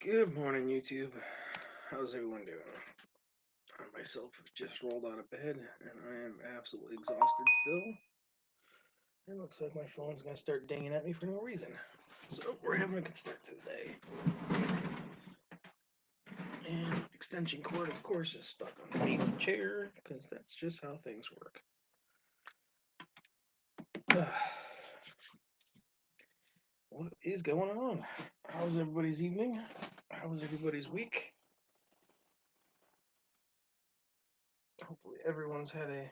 Good morning, YouTube. How's everyone doing? I myself have just rolled out of bed and I am absolutely exhausted still. It looks like my phone's gonna start dinging at me for no reason. So we're having a good start to the day. And extension cord, of course, is stuck underneath the chair because that's just how things work. What is going on? How's everybody's evening? How's everybody's week? Hopefully everyone's had a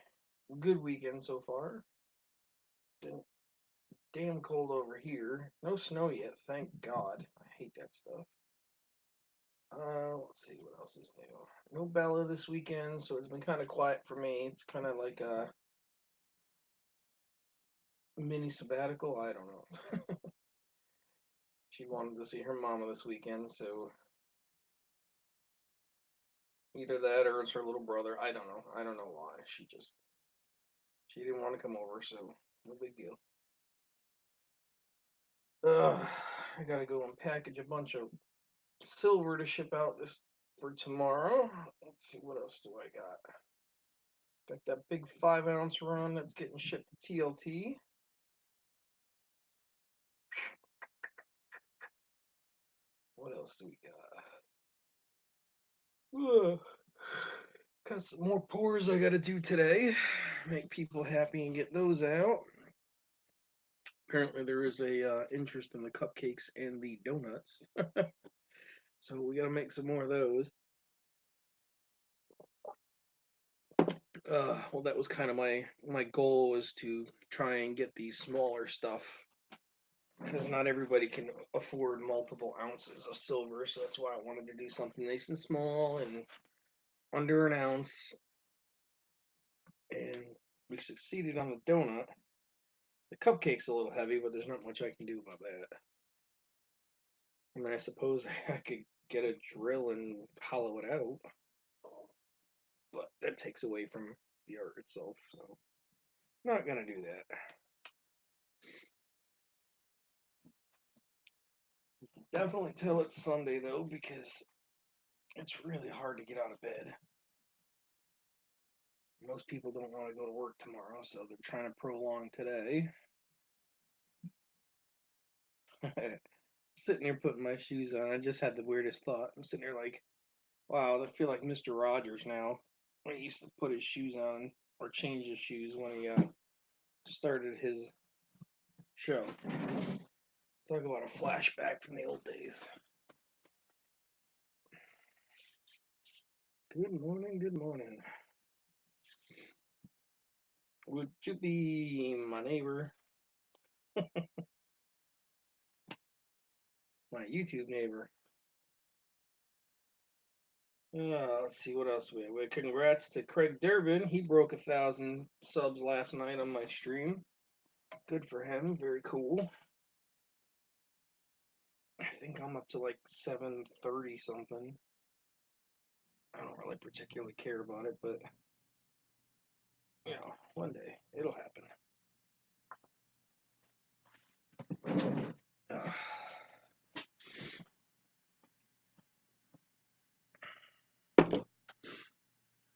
good weekend so far. Been damn cold over here. No snow yet, thank God. I hate that stuff. Let's see what else is new. No Bella this weekend, so it's been kind of quiet for me. It's kind of like a mini sabbatical. I don't know. She wanted to see her mama this weekend, so either that or it's her little brother. I don't know. I don't know why. She didn't want to come over, so no big deal. I gotta go and package a bunch of silver to ship out this for tomorrow. Let's see what else do I got. Got that big 5 ounce run that's getting shipped to TLT. What else do we got? Ugh. Got some more pours I gotta do today. Make people happy and get those out. Apparently there is a interest in the cupcakes and the donuts, so we gotta make some more of those. Well, that was kind of my goal was to try and get the smaller stuff because not everybody can afford multiple ounces of silver, so that's why I wanted to do something nice and small and under an ounce. And we succeeded on the donut. The cupcake's a little heavy, but there's not much I can do about that. I mean, I suppose I could get a drill and hollow it out, but that takes away from the art itself, so I'm not gonna do that. Definitely tell it's Sunday though, because it's really hard to get out of bed. Most people don't want to go to work tomorrow, so they're trying to prolong today. Sitting here putting my shoes on, I just had the weirdest thought. I'm sitting here like, wow, I feel like Mr. Rogers now. When he used to put his shoes on or change his shoes when he started his show. Talk about a flashback from the old days. Good morning, good morning. Would you be my neighbor? My YouTube neighbor. Let's see what else we have. Congrats to Craig Durbin. He broke 1,000 subs last night on my stream. Good for him. Very cool. I think I'm up to like 730 something. I don't really particularly care about it, but one day it'll happen. Uh,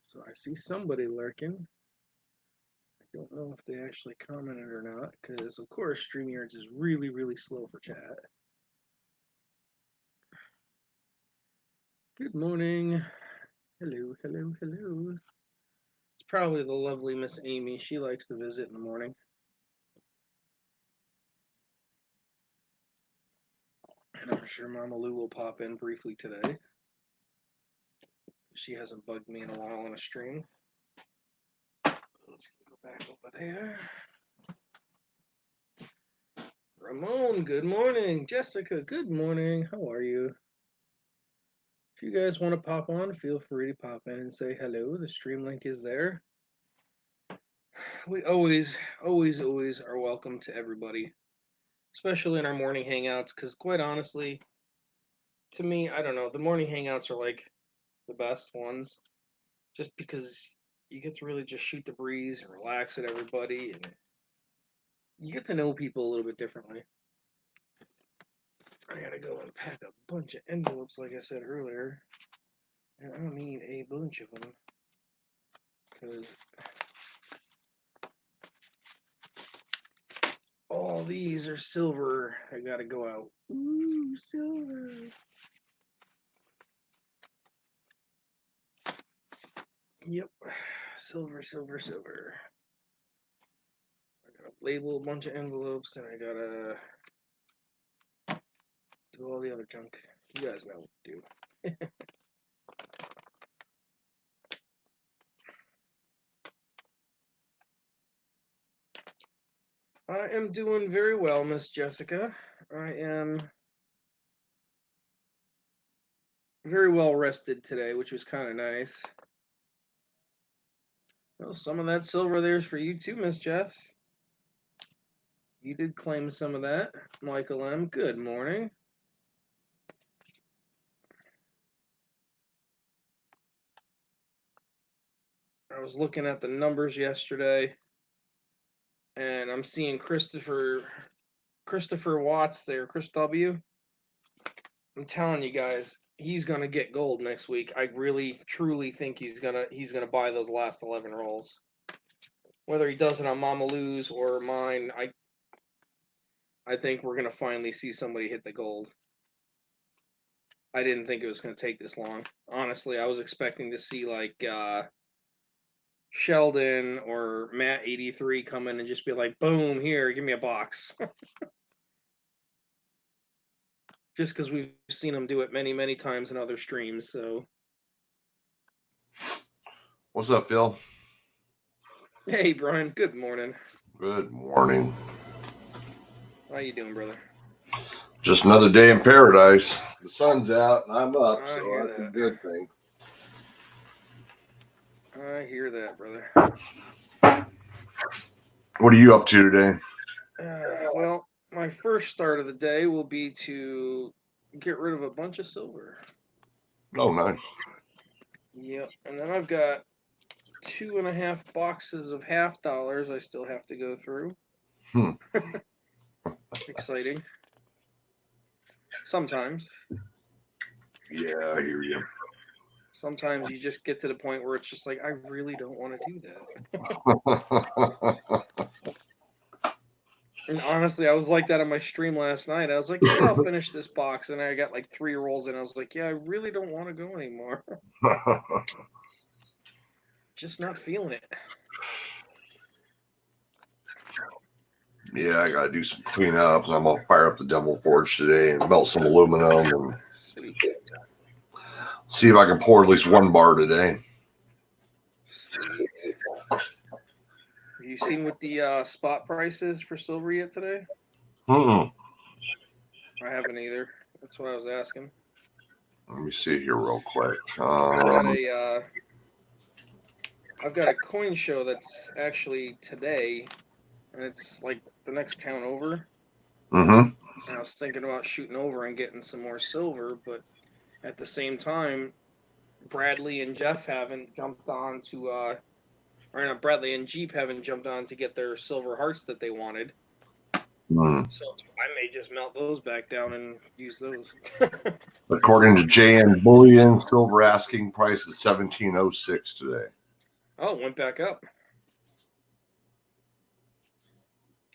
so I see somebody lurking. I don't know if they actually commented or not, because of course StreamYards is really, really slow for chat. Good morning. Hello, hello, hello. It's probably the lovely Miss Amy. She likes to visit in the morning. And I'm sure Mama Lou will pop in briefly today. She hasn't bugged me in a while on a stream. Let's go back over there. Ramon, good morning. Jessica, good morning. How are you? If you guys want to pop on, feel free to pop in and say hello. The stream link is there. We always, always, always are welcome to everybody, especially in our morning hangouts, because quite honestly, to me, I don't know, the morning hangouts are like the best ones, just because you get to really just shoot the breeze and relax at everybody, and you get to know people a little bit differently. I gotta go and pack a bunch of envelopes, like I said earlier. And I don't need a bunch of them. Because all these are silver. I gotta go out. Ooh, silver. Yep. Silver, silver, silver. I gotta label a bunch of envelopes and I gotta do all the other junk. You guys know what to do. I am doing very well, Miss Jessica. I am very well rested today, which was kind of nice. Well, some of that silver there's for you too, Miss Jess. You did claim some of that. Michael M., good morning. I was looking at the numbers yesterday, and I'm seeing Christopher Watts there, Chris W. I'm telling you guys, he's gonna get gold next week. I really, truly think he's gonna buy those last 11 rolls. Whether he does it on Mama Lou's or mine, I think we're gonna finally see somebody hit the gold. I didn't think it was gonna take this long. Honestly, I was expecting to see like Sheldon or Matt 83 come in and just be like, boom, here, give me a box. Just because we've seen him do it many, many times in other streams. So, what's up, Phil? Hey, Brian. Good morning. Good morning. How you doing, brother? Just another day in paradise. The sun's out and I'm up, so that's a good thing. I hear that, brother. What are you up to today? Well, my first start of the day will be to get rid of a bunch of silver. Oh, nice. Yep, and then I've got 2.5 boxes of $50 I still have to go through. Exciting. Sometimes. Yeah, I hear you. Sometimes you just get to the point where it's just like, I really don't want to do that. And honestly, I was like that on my stream last night. I was like, yeah, I'll finish this box. And I got like 3 rolls and I was like, yeah, I really don't want to go anymore. Just not feeling it. Yeah, I got to do some cleanup. I'm going to fire up the Devil Forge today and melt some aluminum and Sweet. See if I can pour at least 1 bar today. Sweet. Have you seen what the spot price is for silver yet today? I haven't either. That's what I was asking. Let me see here real quick. I've got a coin show that's actually today, and it's like the next town over. And I was thinking about shooting over and getting some more silver, but at the same time, Bradley and Jeff haven't jumped on to, or not Bradley and Jeep haven't jumped on to get their silver hearts that they wanted. So I may just melt those back down and use those. According to JN Bullion, silver asking price is $17.06 today. Oh, it went back up.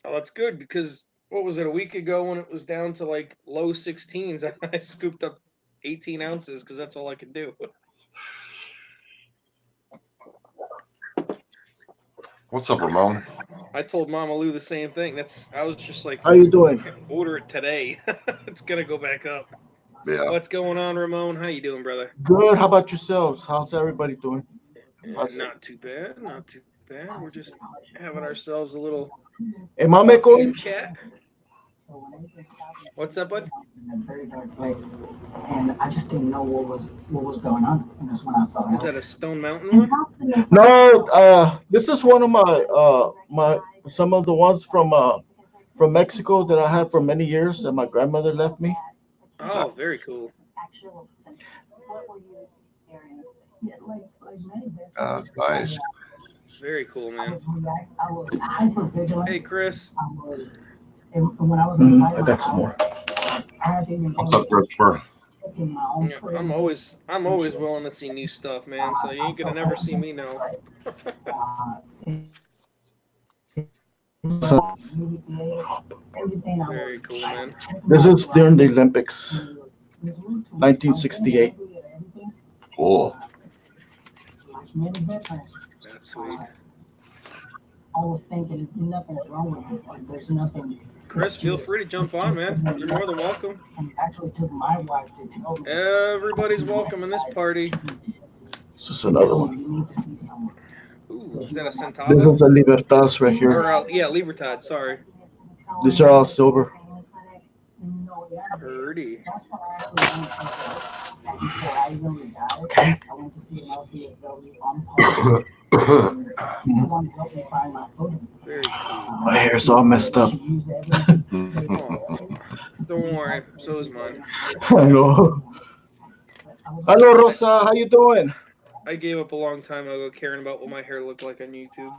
Oh, that's good because what was it, a week ago when it was down to like low 16s? I scooped up 18 ounces because that's all I could do. What's up, Ramon? I told Mama Lou the same thing. I was just like, how you doing? Order it today. It's gonna go back up. Yeah. What's going on, Ramon? How you doing, brother? Good. How about yourselves? How's everybody doing? Not too bad. Not too bad. We're just having ourselves a little chat. What's up, bud? In a very dark place, and I just didn't know what was going on. And that's when I saw. Is that a Stone Mountain one? No, this is one of my some of the ones from Mexico that I had for many years that my grandmother left me. Oh, very cool. That's nice. Very cool, man. I was hyper vigilant. Hey, Chris. And when I was inside, I got some more. I had to even What's up, Christopher? in my own Yeah, prayer. I'm always willing to see new stuff, man. So you ain't gonna never see me know. So, Very cool, man. this is during the Olympics, 1968. Cool. That's sweet. I was thinking nothing's wrong with me. Like, there's nothing. Chris, feel free to jump on, man. You're more than welcome. And actually took my wife to tell me. Everybody's welcome in this party. This is another one. You need to see someone. Ooh, is that a This Centavo? is a Libertas right Or here. yeah, Libertad. Sorry. These are all silver. Purdy. That's what I actually wanted to do. Before I even retired, I went to see an LCSW on post. Someone helped me find my photo. Very cool. My hair's all messed up. Oh, don't worry. So is mine. I know. Hello, Rosa. How you doing? I gave up a long time ago caring about what my hair looked like on YouTube.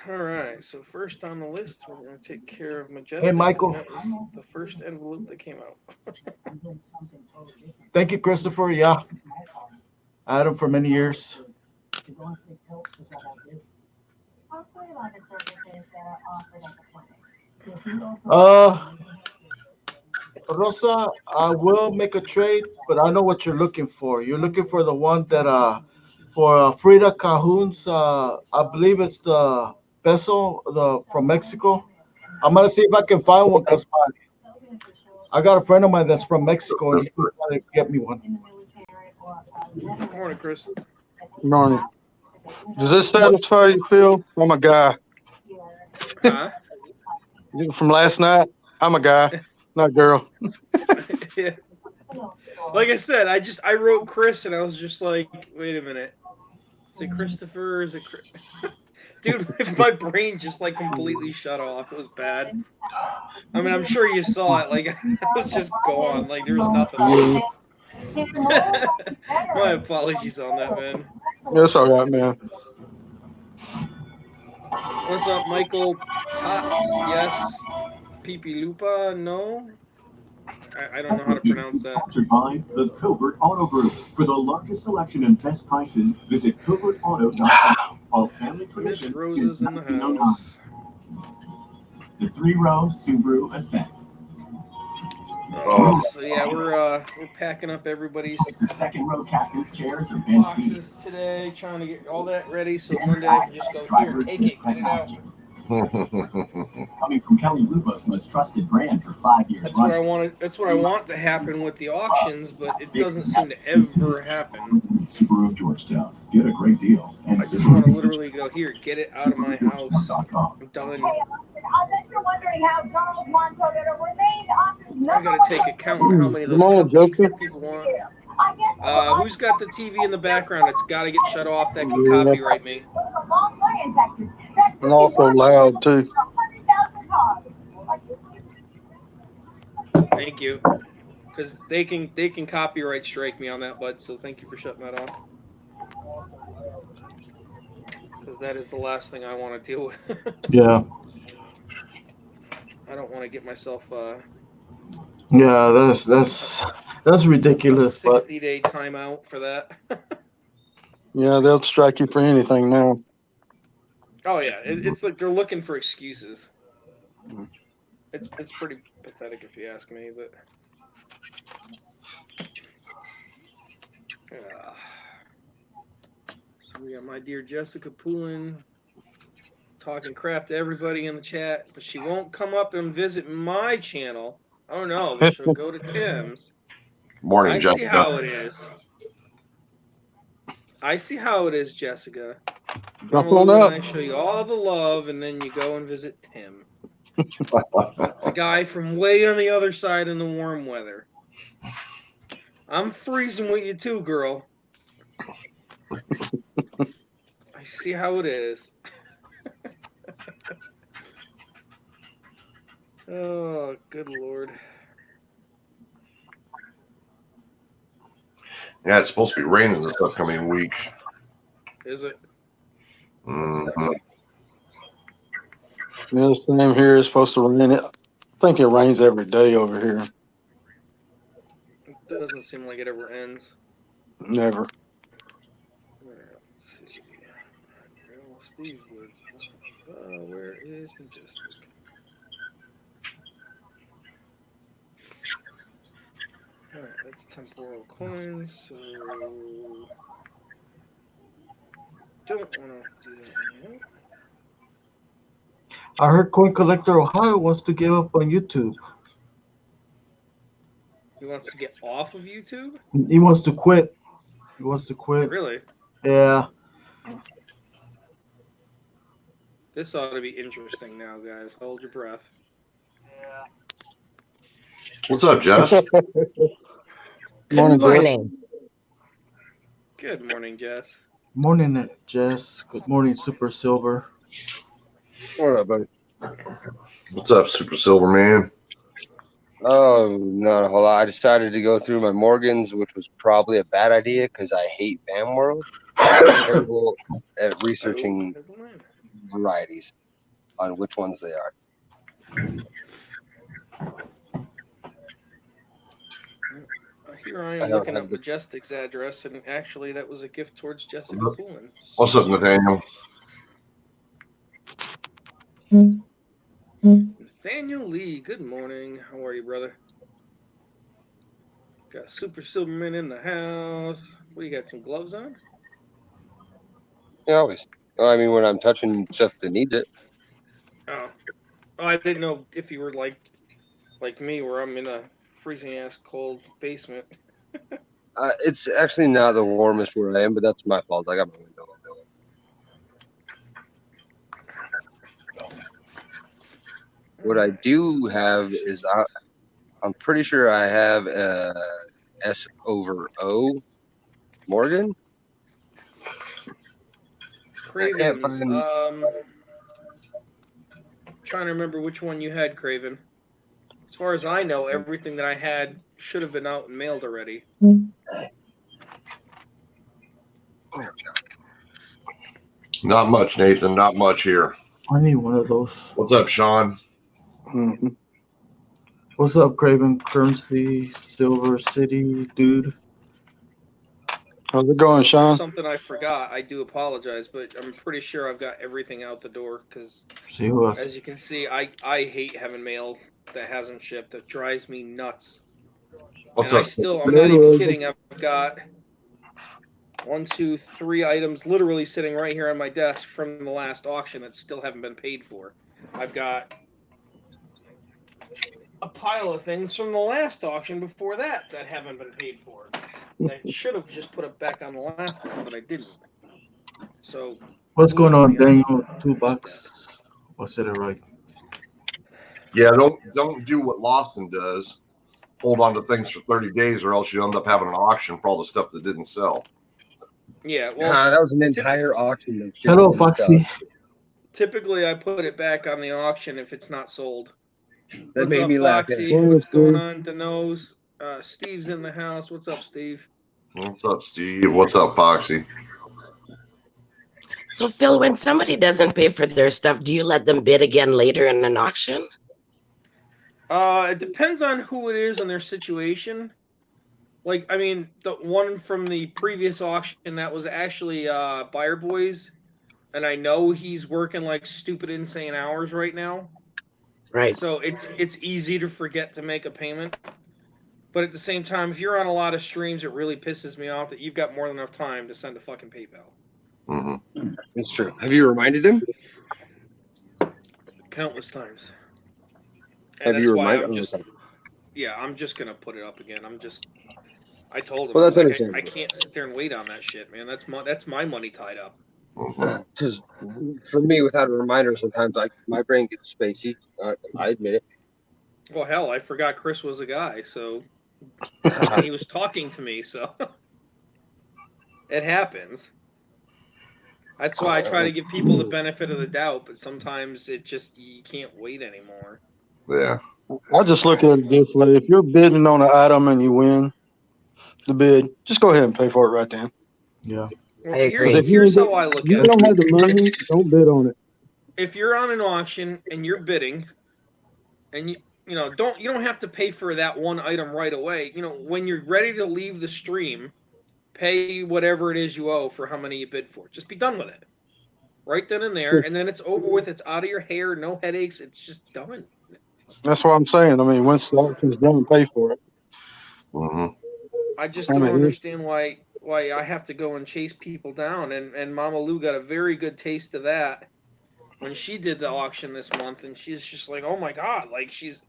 All right. So first on the list, we're gonna take care of Majestic. Hey, Michael. That was the first envelope that came out. Thank you, Christopher. Yeah, I had him for many years. Rosa, I will make a trade, but I know what you're looking for. You're looking for the one that for Frida Cahun's. I believe it's the peso, the from Mexico. I'm gonna see if I can find one because I got a friend of mine that's from Mexico and he's trying to get me one. Good morning, Chris. Morning. Does this satisfy you, Phil? I'm a guy. Huh? From last night, I'm a guy, not a girl. Yeah. Like I said, I wrote Chris and I was just like, wait a minute. Is it Christopher? Is it Chris? Dude, my brain just like completely shut off. It was bad. I mean, I'm sure you saw it. Like, I was just gone. Like, there was nothing. My apologies on that, man. That's all right, man. What's up, Michael? Tots, yes. Pipi Lupa, no. I don't know how to pronounce that. Sponsored by the Covert Auto Group. For the largest selection and best prices, visit covertauto.com. All family Miss tradition Rosa's since in the 1909. house. The 3-row Subaru Ascent. So yeah, we're packing up everybody's The second row captain's chairs or bench seats. boxes today, trying to get all that ready so Monday I can just go here, take it, get it out. Coming from Kelly Lupo's most trusted brand for 5 years That's what I running. wanted. That's what I want to happen with the auctions, but it doesn't seem to ever happen. Subaru of Georgetown. Get a great deal. And I just want to literally go here, get it out of my house. Subarugeorgetown.com. I'm done. I bet you're wondering how Charles Montgomery remained Austin's I number gotta take account of how many of those Come on, cupcakes Joker. that people want. I guess Who's got the TV in the background? It's got to get shut off. That can Yeah. copyright me. it was a long way in Texas. That And also loud, too. 100,000 cars. Thank you, because they can copyright strike me on that, bud. So thank you for shutting that off. Because that is the last thing I want to deal with. Yeah, I don't want to get myself yeah, that's a ridiculous. But 60-day timeout for that. Yeah, they'll strike you for anything now. Oh yeah, it's like they're looking for excuses. It's pretty pathetic if you ask me, but so we got my dear Jessica Poulin talking crap to everybody in the chat, but she won't come up and visit my channel. Oh no, but she'll go to Tim's. Morning, I see Jessica. how it is. I see how it is, Jessica. Jump Normally on when up. I show you all the love, and then you go and visit Tim, the guy from way on the other side in the warm weather. I'm freezing with you too, girl. I see how it is. Oh, good Lord. Yeah, it's supposed to be raining this upcoming week. Is it? Mhm. Yeah, the same here. It's supposed to rain. I think it rains every day over here. It doesn't seem like it ever ends. Never. Let's see. Well, Steve Woods. Where is Majestic? Alright, that's temporal coins, so don't want to do that anymore. I heard Coin Collector Ohio wants to give up on YouTube. He wants to get off of YouTube? He wants to quit. He wants to quit. Really? Yeah. This ought to be interesting now, guys. Hold your breath. What's up, Jess? Morning, Good morning. Good morning, Jess. Morning, Jess. Good morning, Super Silver. What up, buddy? What's up, Super Silver Man? Oh, not a whole lot. I decided to go through my Morgans, which was probably a bad idea because I hate Bam World. I'm terrible at researching varieties on which ones they are. Here I I am don't looking have up the- Majestic's address, and actually that was a gift towards Jessica Poulin. What's up, Nathaniel? Nathaniel Lee, good morning. How are you, brother? Got Super Silverman in the house. What, you got some gloves on? Yeah, always. Well, I mean, when I'm touching stuff that needs it. Oh, I didn't know if you were like me, where I'm in a freezing ass cold basement. It's actually not the warmest where I am, but that's my fault. I got my window open. What I do have is I'm pretty sure I have a S over O Morgan. Cravens. find- Trying to remember which one you had, Craven. As far as I know, everything that I had should have been out and mailed already. Not much, Nathan. Not much here. I need one of those. What's up, Sean? Mm-hmm. What's up, Craven Currency, Silver City, dude? How's it going, Sean? Something I forgot. I do apologize, but I'm pretty sure I've got everything out the door because, See who else? as you can see, I hate having mail that hasn't shipped. That drives me nuts. What's And up? I'm not even kidding. I've got 1, 2, 3 items literally sitting right here on my desk from the last auction that still haven't been paid for. I've got a pile of things from the last auction before that haven't been paid for. I should have just put it back on the last one, but I didn't. So What's going on, Daniel? $2. What's it right? Yeah, don't do what Lawson does. Hold on to things for 30 days, or else you end up having an auction for all the stuff that didn't sell. yeah, well, That was an entire auction. Of shit Hello, that didn't Foxy. sell. typically I put it back on the auction if it's not sold. That What's made up, me laugh. Foxy? Hey, What's going Steve. on, Denos? Steve's in the house. What's up, Steve? What's up, Steve? What's up, Foxy? So, Phil, when somebody doesn't pay for their stuff, do you let them bid again later in an auction? It depends on who it is and their situation. Like, I mean, the one from the previous auction, that was actually Buyer Boys, and I know he's working like stupid, insane hours right now. Right. So it's easy to forget to make a payment. But at the same time, if you're on a lot of streams, it really pisses me off that you've got more than enough time to send a fucking PayPal. Mm-hmm. It's true. Have you reminded him? Countless times. And Have that's you why reminded him? I'm just gonna put it up again. I told him. Well, that's like, understandable. I can't sit there and wait on that shit, man. That's my money tied up. Mm-hmm. Because for me, without a reminder, sometimes my brain gets spacey. I admit it. Well, hell, I forgot Chris was a guy, so he was talking to me, so it happens. That's why I try to give people the benefit of the doubt, but sometimes you can't wait anymore. Yeah. I just look at it this way. If you're bidding on an item and you win the bid, just go ahead and pay for it right then. Yeah. Well, I agree. Because if you here's ain't how I look you at it. don't have the money, don't bid on it. If you're on an auction and you're bidding, and you don't have to pay for that one item right away. When you're ready to leave the stream, pay whatever it is you owe for how many you bid for. Just be done with it. Right then and there, and then it's over with. It's out of your hair, no headaches. It's just done. That's what I'm saying. I mean, once the auction's done, pay for it. Mhm. I just I don't mean, understand why I have to go and chase people down. And Mama Lou got a very good taste of that when she did the auction this month, and she's just like, oh my god, like she's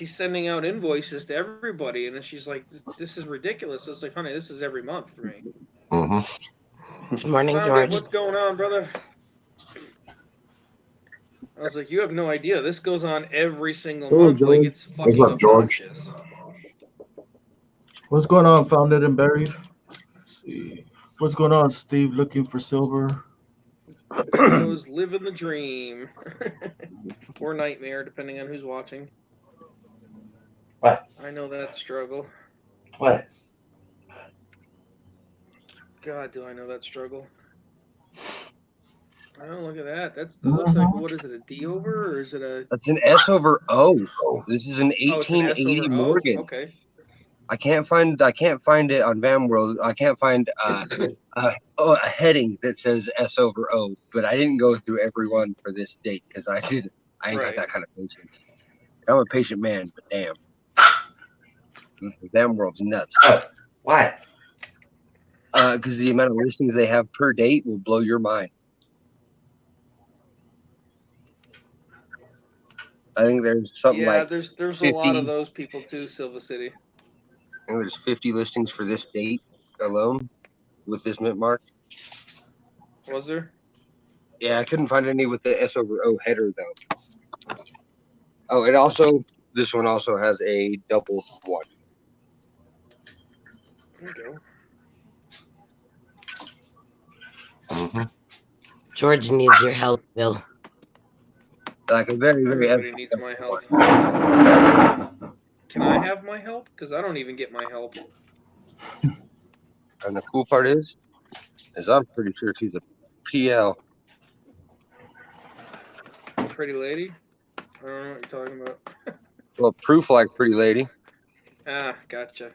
sending out invoices to everybody, and then she's like, this is ridiculous. It's like, honey, this is every month for me. Mhm. Good morning, Zombie, George. what's going on, brother? I was like, you have no idea. This goes on every single Hello, month. Like, George. it's fucking What's up, George? obnoxious. What's going on, Founded and Buried? Let's see. What's going on, Steve? Looking for silver. Those living the dream. Or nightmare, depending on who's watching. What? I know that struggle. What? God, do I know that struggle. Oh, look at that. That looks like, what is it, a D over, or is it a... That's an S over O. This is an Oh, it's an S 1880 over O? Morgan. Okay. I can't find it on Van World. I can't find a heading that says S over O, but I didn't go through every one for this date because I ain't Right. got that kind of patience. I'm a patient man, but damn. Van World's nuts. What? Because the amount of listings they have per date will blow your mind. I think there's something Yeah, like there's 50, a lot of those people too, Silver City. I think there's 50 listings for this date alone with this mint mark. Was there? Yeah, I couldn't find any with the S over O header though. Oh, this one also has a double one. There you go. Mhm. George needs your help, Bill. Like a very, very Everybody needs my help. Can I have my help? Because I don't even get my help. And the cool part is I'm pretty sure she's a PL. Pretty lady? I don't know what you're talking about. Well, proof like pretty lady. Ah, gotcha.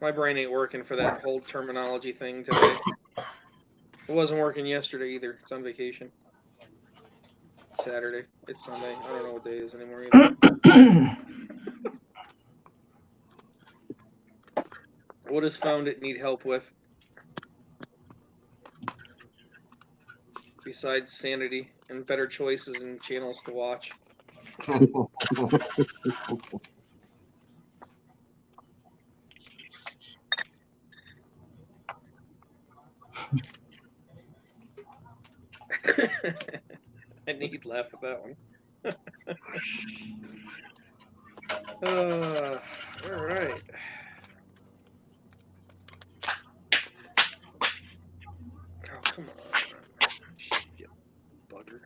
My brain ain't working for that whole terminology thing today. It wasn't working yesterday either. It's on vacation. Saturday. It's Sunday. I don't know what day it is anymore either. What has Found It need help with? Besides sanity and better choices and channels to watch. I knew you'd laugh at that one. All right. Oh, come on. You bugger.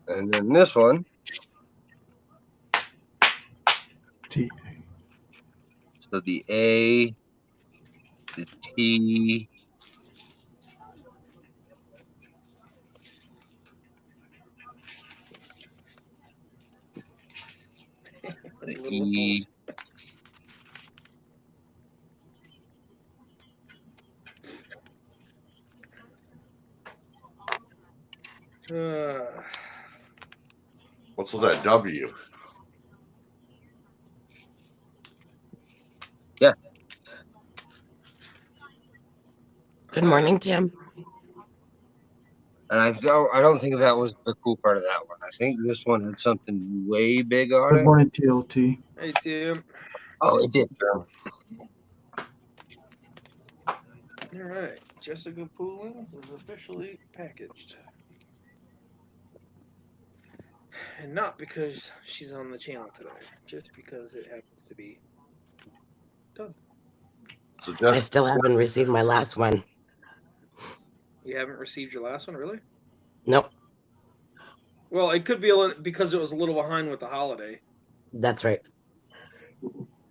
And then this one. T. So the A, the T, the E. What's with that W? Yeah. Good morning, Tim. And I don't think that was the cool part of that one. I think this one had something way big on Good it. morning, TLT. Hey, Tim. Oh, it did. All right. Jessica Poolins is officially packaged. And not because she's on the channel today, just because it happens to be done. So I still haven't received my last one. You haven't received your last one, really? Nope, Well, it could be a little because it was a little behind with the holiday. that's right.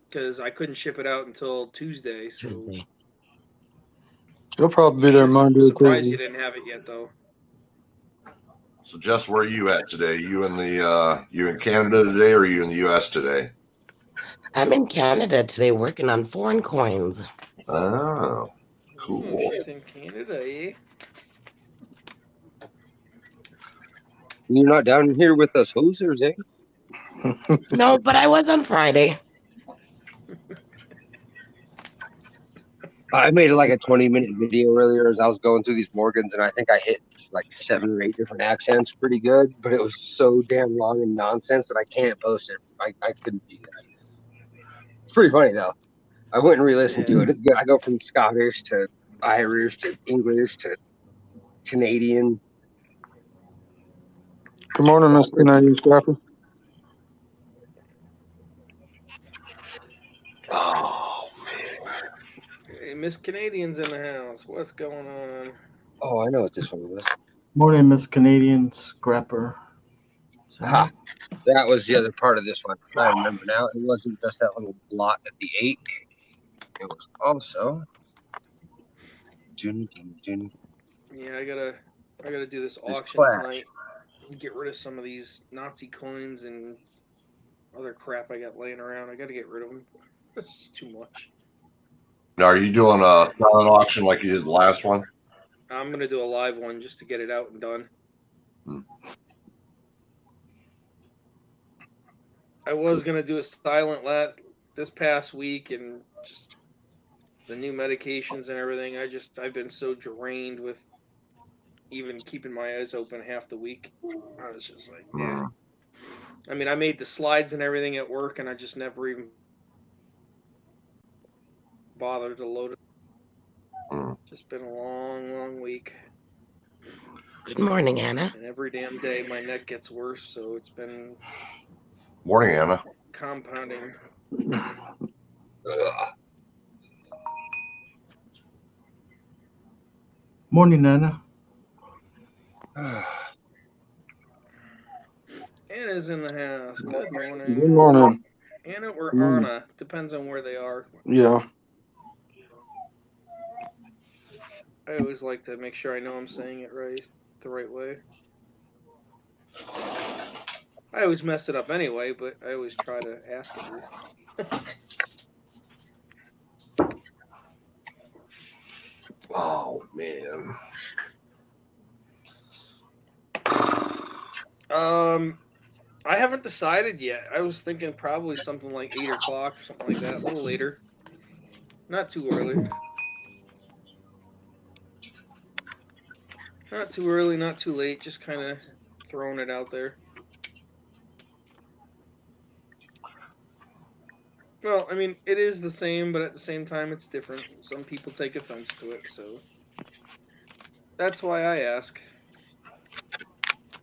because I couldn't ship it out until Tuesday. So Tuesday. You'll probably be there Monday or surprised you Tuesday. didn't have it yet, though. So, Jess, where are you at today? You in Canada today, or are you in the U.S. today? I'm in Canada today working on foreign coins. Oh, cool. Oh, she's in Canada, eh? You're not down here with us hosers, eh? No, but I was on Friday. I made like a 20-minute video earlier as I was going through these Morgans, and I think I hit like 7 or 8 different accents pretty good, but it was so damn long and nonsense that I can't post it. I couldn't do that. It's pretty funny though. I went and re-listened to it. It's good. I go from Scottish to Irish to English to Canadian. Good morning, Mr. Canadian Scrapper. Oh, Hey, Miss Canadian's in the house. What's going on? Oh, I know what this one was. Morning, Miss Canadian Scrapper. Ha! That was the other part of this one. I remember now. It wasn't just that little blot at the 8. It was also. Yeah, I gotta do this This auction clash. tonight. Get rid of some of these Nazi coins and other crap I got laying around. I gotta get rid of them. That's too much. now are you doing a silent auction like you did the last one? I'm gonna do a live one just to get it out and done. I was gonna do a silent this past week, and just the new medications and everything. I've been so drained with even keeping my eyes open half the week. I was just like, yeah. I mean, I made the slides and everything at work, and I just never even bothered to load it. Just been a long, long week. Good morning, Anna. And every damn day my neck gets worse, so it's been Morning, Anna. compounding. Morning, Nana. Anna's in the house. Good morning. Good morning. Anna or Mm. Anna, depends on where they are. Yeah. I always like to make sure I know I'm saying it right, the right way. I always mess it up anyway, but I always try to ask at least. Oh man. I haven't decided yet. I was thinking probably something like 8 o'clock, something like that, a little later. Not too early. Not too early, not too late, just kind of throwing it out there. Well, I mean, it is the same, but at the same time, it's different. Some people take offense to it, so that's why I ask.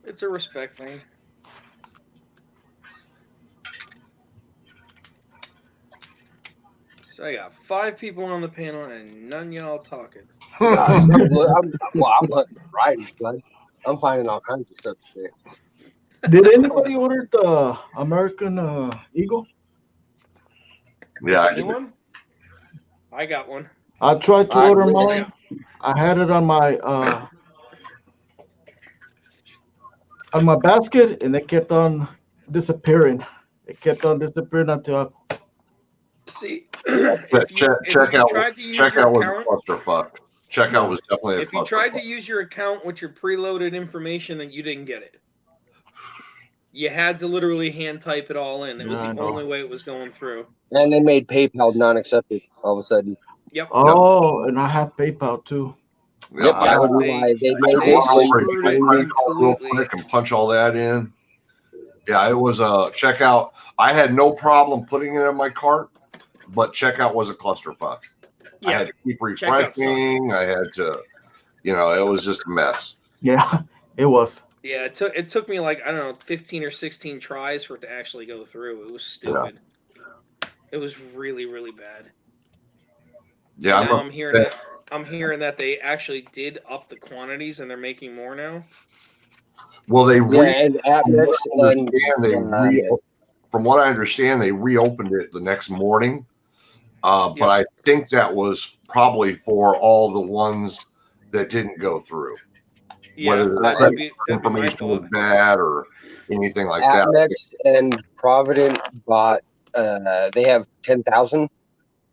It's a respect thing. So I got 5 people on the panel and none y'all talking. I'm hunting varieties, bud. I'm finding all kinds of stuff today. Did anybody order the American Eagle? Yeah, I did. Anyone? I got one. I tried to I order did. mine. I had it on my basket, and it kept on disappearing. It kept on disappearing until I See, Checkout tried to use was your a account, clusterfuck. Checkout was definitely a if you tried to clusterfuck. use your account with your preloaded information, then you didn't get it. You had to literally hand type it all in. It was Yeah, I the know. only way it was going through. And they made PayPal non-accepted all of a sudden. Yep. Oh, and I have PayPal too. Yep, That would be why they made they I it. screwed it credit card real completely. quick and punch all that in. Yeah, it was a checkout. I had no problem putting it in my cart, but checkout was a clusterfuck. I Yeah. had to keep Checkout refreshing. I had to, it was just a mess. Yeah, it was. Yeah, it took me like, I don't know, 15 or 16 tries for it to actually go through. It was stupid. It was really, really bad. Yeah, Now I'm hearing that they actually did up the quantities and they're making more now. well, they Yeah, and Atmix and from what I understand, they reopened it the next morning. But I think that was probably for all the ones that didn't go through. Yeah, Whether the that'd be my information was thought. bad or anything like that. Atmex and Provident bought. They have 10,000,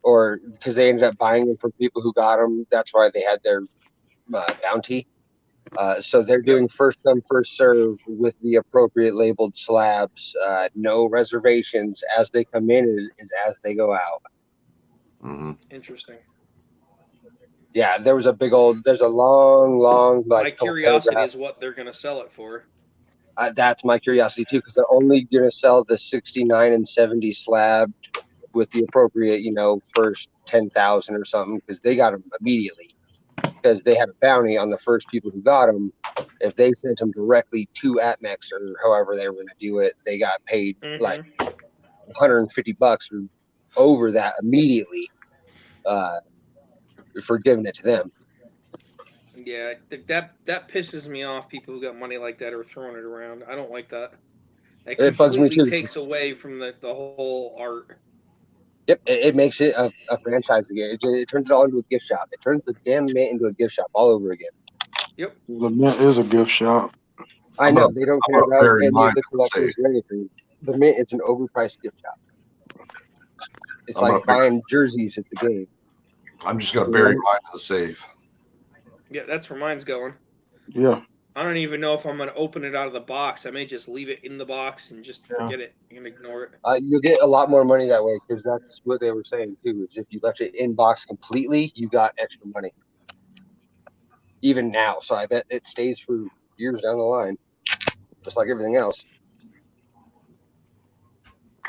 or because they ended up buying them from people who got them. That's why they had their bounty. So they're doing first come, first serve with the appropriate labeled slabs. No reservations. As they come in is as they go out. Mm-hmm. Interesting. Yeah, there's a long My like curiosity paragraph. is what they're gonna sell it for. That's my curiosity too, because they're only gonna sell the 69 and 70 slab with the appropriate, first 10,000 or something, because they got them immediately. Because they had a bounty on the first people who got them. If they sent them directly to Atmex or however they were going to do it, they got paid like $150 or over that immediately for giving it to them. Yeah, that pisses me off. People who got money like that are throwing it around. I don't like that. It bugs me completely too. takes away from the whole art. Yep, it makes it a franchise again. It turns it all into a gift shop. It turns the damn Mint into a gift shop all over again. Yep. The Mint is a gift shop. I know they don't care about any of the collectors or anything. The Mint, it's an overpriced gift shop. It's like buying jerseys at the game. I'm just gonna bury mine in the safe. Yeah, that's where mine's going. Yeah. I don't even know if I'm gonna open it out of the box. I may just leave it in the box and just forget it and ignore it. You'll get a lot more money that way, because that's what they were saying too. Is if you left it in box completely, you got extra money. Even now, so I bet it stays for years down the line, just like everything else.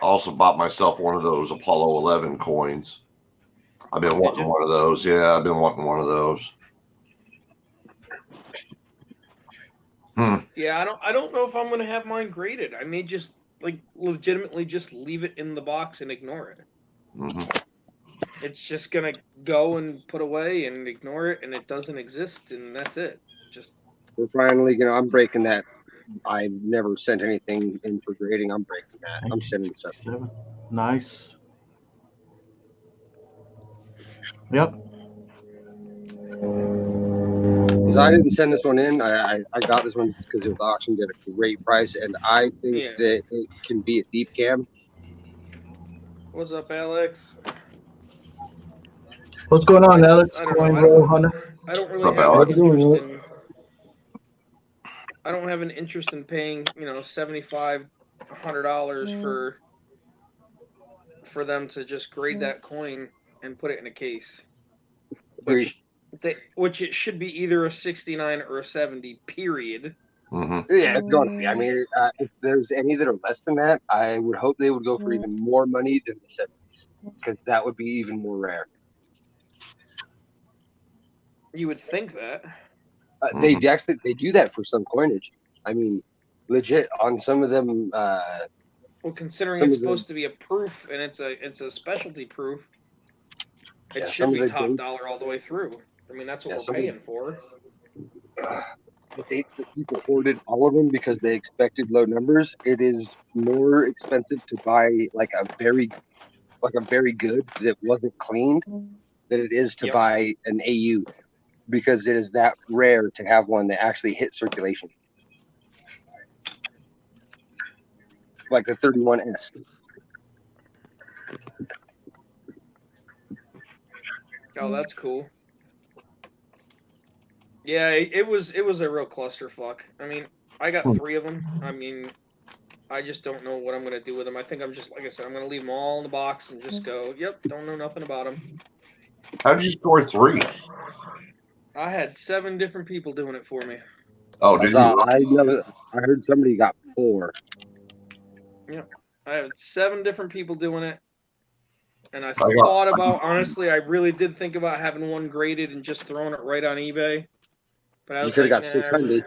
I also bought myself one of those Apollo 11 coins. I've been wanting one of those. Yeah, I've been wanting one of those. Yeah, I don't know if I'm gonna have mine graded. I may just legitimately just leave it in the box and ignore it. Mm-hmm. It's just gonna go and put away and ignore it, and it doesn't exist, and that's it. Just we're finally I'm breaking that. I've never sent anything in for grading. I'm breaking that. I'm sending stuff. Nice. Yep. Because I didn't send this one in. I got this one because it was auctioned at a great price, and I think that it can be a deep cam. What's up, Alex? What's going on, Alex? Coin Roll Hunter. I don't really have an interest in. I don't have an interest in paying, $75, $100 for them to just grade that coin and put it in a case. Which it should be either a 69 or a 70. Period. Mm-hmm. Yeah, it's going to be. I mean, if there's any that are less than that, I would hope they would go for even more money than the 70s, because that would be even more rare. You would think that. They do that for some coinage. I mean, legit on some of them. Well, considering it's supposed to be a proof and it's a specialty proof, it should be top dollar all the way through. I mean, that's what we're paying for. The dates that people hoarded all of them because they expected low numbers. It is more expensive to buy like a very good that wasn't cleaned than it is to buy an AU, because it is that rare to have one that actually hit circulation, like the 31S. Oh, that's cool. Yeah, it was a real clusterfuck. I mean, I got 3 of them. I mean, I just don't know what I'm gonna do with them. I think I'm just, like I said, I'm gonna leave them all in the box and just go, yep, don't know nothing about them. How did you score 3? I had 7 different people doing it for me. Oh, did you? I heard somebody got 4. Yep, I had 7 different people doing it. And I thought about, honestly, I really did think about having one graded and just throwing it right on eBay. But I was you could have got 600.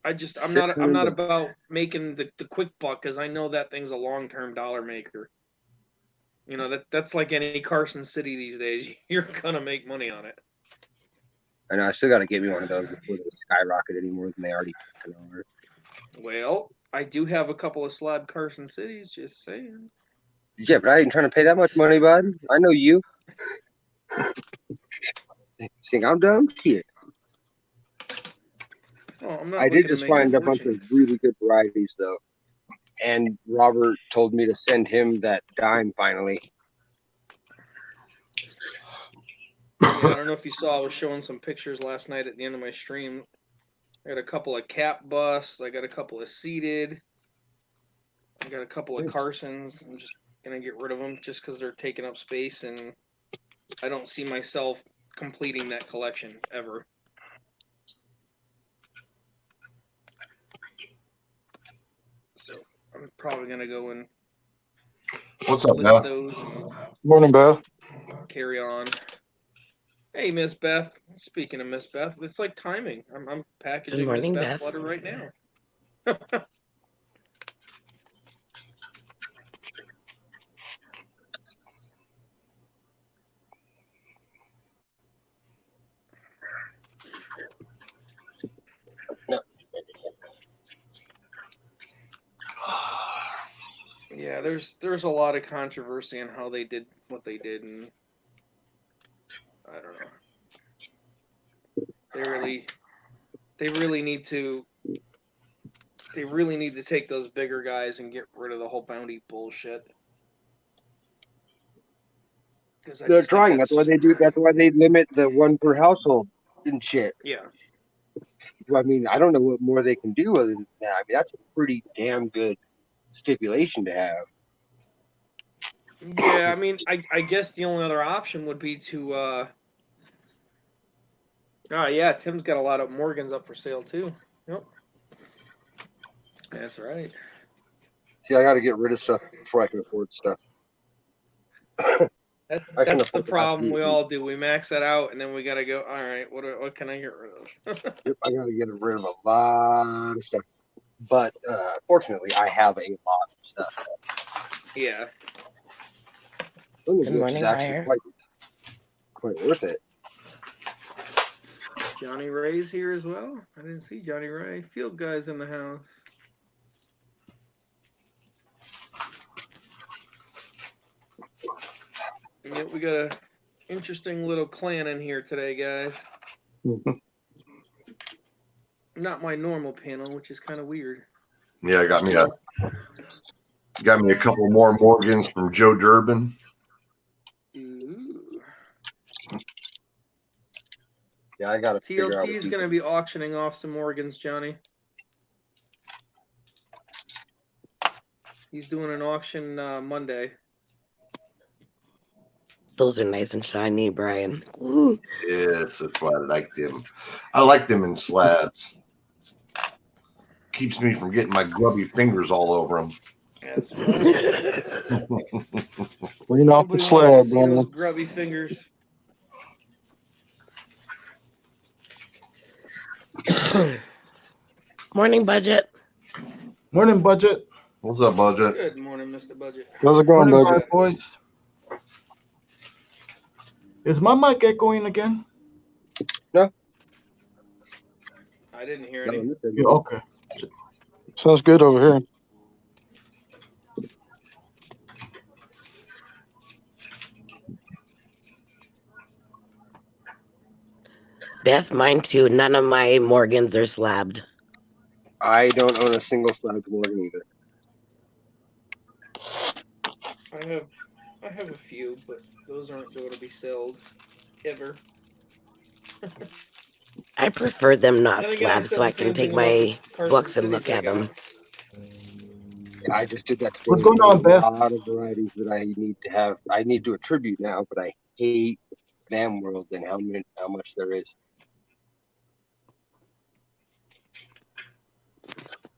I'm not about making the quick buck, because I know that thing's a long-term dollar maker. That's like any Carson City these days. You're gonna make money on it. I know. I still got to get me one of those before they skyrocket any more than they already are. Well, I do have a couple of slab Carson cities. Just saying. Yeah, but I ain't trying to pay that much money, bud. I know you. Think I'm dumb? Shit. Oh, I'm not I looking did to just make find a a bunch of fortune. really good varieties, though. And Robert told me to send him that dime finally. Yeah, I don't know if you saw. I was showing some pictures last night at the end of my stream. I got a couple of cap busts. I got a couple of seeded. I got a couple of Nice. Carsons. I'm just gonna get rid of them just because they're taking up space, and I don't see myself completing that collection ever. So I'm probably gonna go and What's up, list Beth? those and Morning, Beth. carry on. Hey, Miss Beth. Speaking of Miss Beth, it's like timing. I'm Good packaging morning, Miss Beth's Beth. letter right now. Yeah, there's a lot of controversy on how they did what they did, and I don't know. They really need to take those bigger guys and get rid of the whole bounty bullshit. Because I They're just think trying. That's why they do. That's why they limit the one per household and shit. Yeah. I mean, I don't know what more they can do other than that. I mean, that's a pretty damn good stipulation to have. Yeah, I mean, I guess the only other option would be to oh yeah, Tim's got a lot of Morgans up for sale too. Yep. That's right. See, I got to get rid of stuff before I can afford stuff. That's I can the afford problem we absolutely- all do. We max that out and then we gotta go, all right, what can I get rid of? Yep, I got to get rid of a lot of stuff. But fortunately, I have a lot of stuff. Yeah. Some of Good which morning, is actually Ryer. quite worth it. Johnny Ray's here as well. I didn't see Johnny Ray. Field guys in the house. Yeah, we got a interesting little clan in here today, guys. Not my normal panel, which is kind of weird. Yeah, got me a couple more Morgans from Joe Durbin. Ooh. Yeah, I got to figure out. TLT is going to be auctioning off some Morgans, Johnny. He's doing an auction Monday. Those are nice and shiny, Brian. Ooh. Yes, that's why I like them. I like them in slabs. Keeps me from getting my grubby fingers all over them. That's right. Clean off Nobody the wants to slab, see those Brian. grubby fingers. Morning, Budget. Morning, Budget. What's up, Budget? Good morning, Mr. Budget. How's it going, Morning, Budget? my boys. Is my mic echoing again? I didn't hear Not any. on this end. Yeah, okay. Sounds good over here. Beth, mine too. None of my Morgans are slabbed. I don't own a single slab Morgan either. I have a few, but those aren't going to be sold ever. I prefer them not Then again, I slabbed said so the I can same take thing about my the Carson books and Cities look I at got. them. Yeah, I just did that today. What's going on, There's Beth? a lot of varieties that I need to have. I need to attribute now, but I hate Van World and how much there is.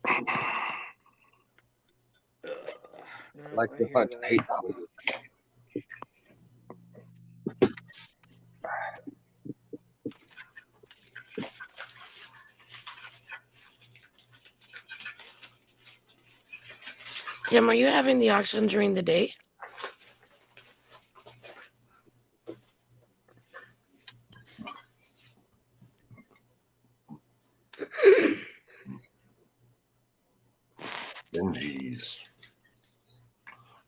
I like the hunt. I hate the hunt. Tim, are you having the auction during the day? Benjis.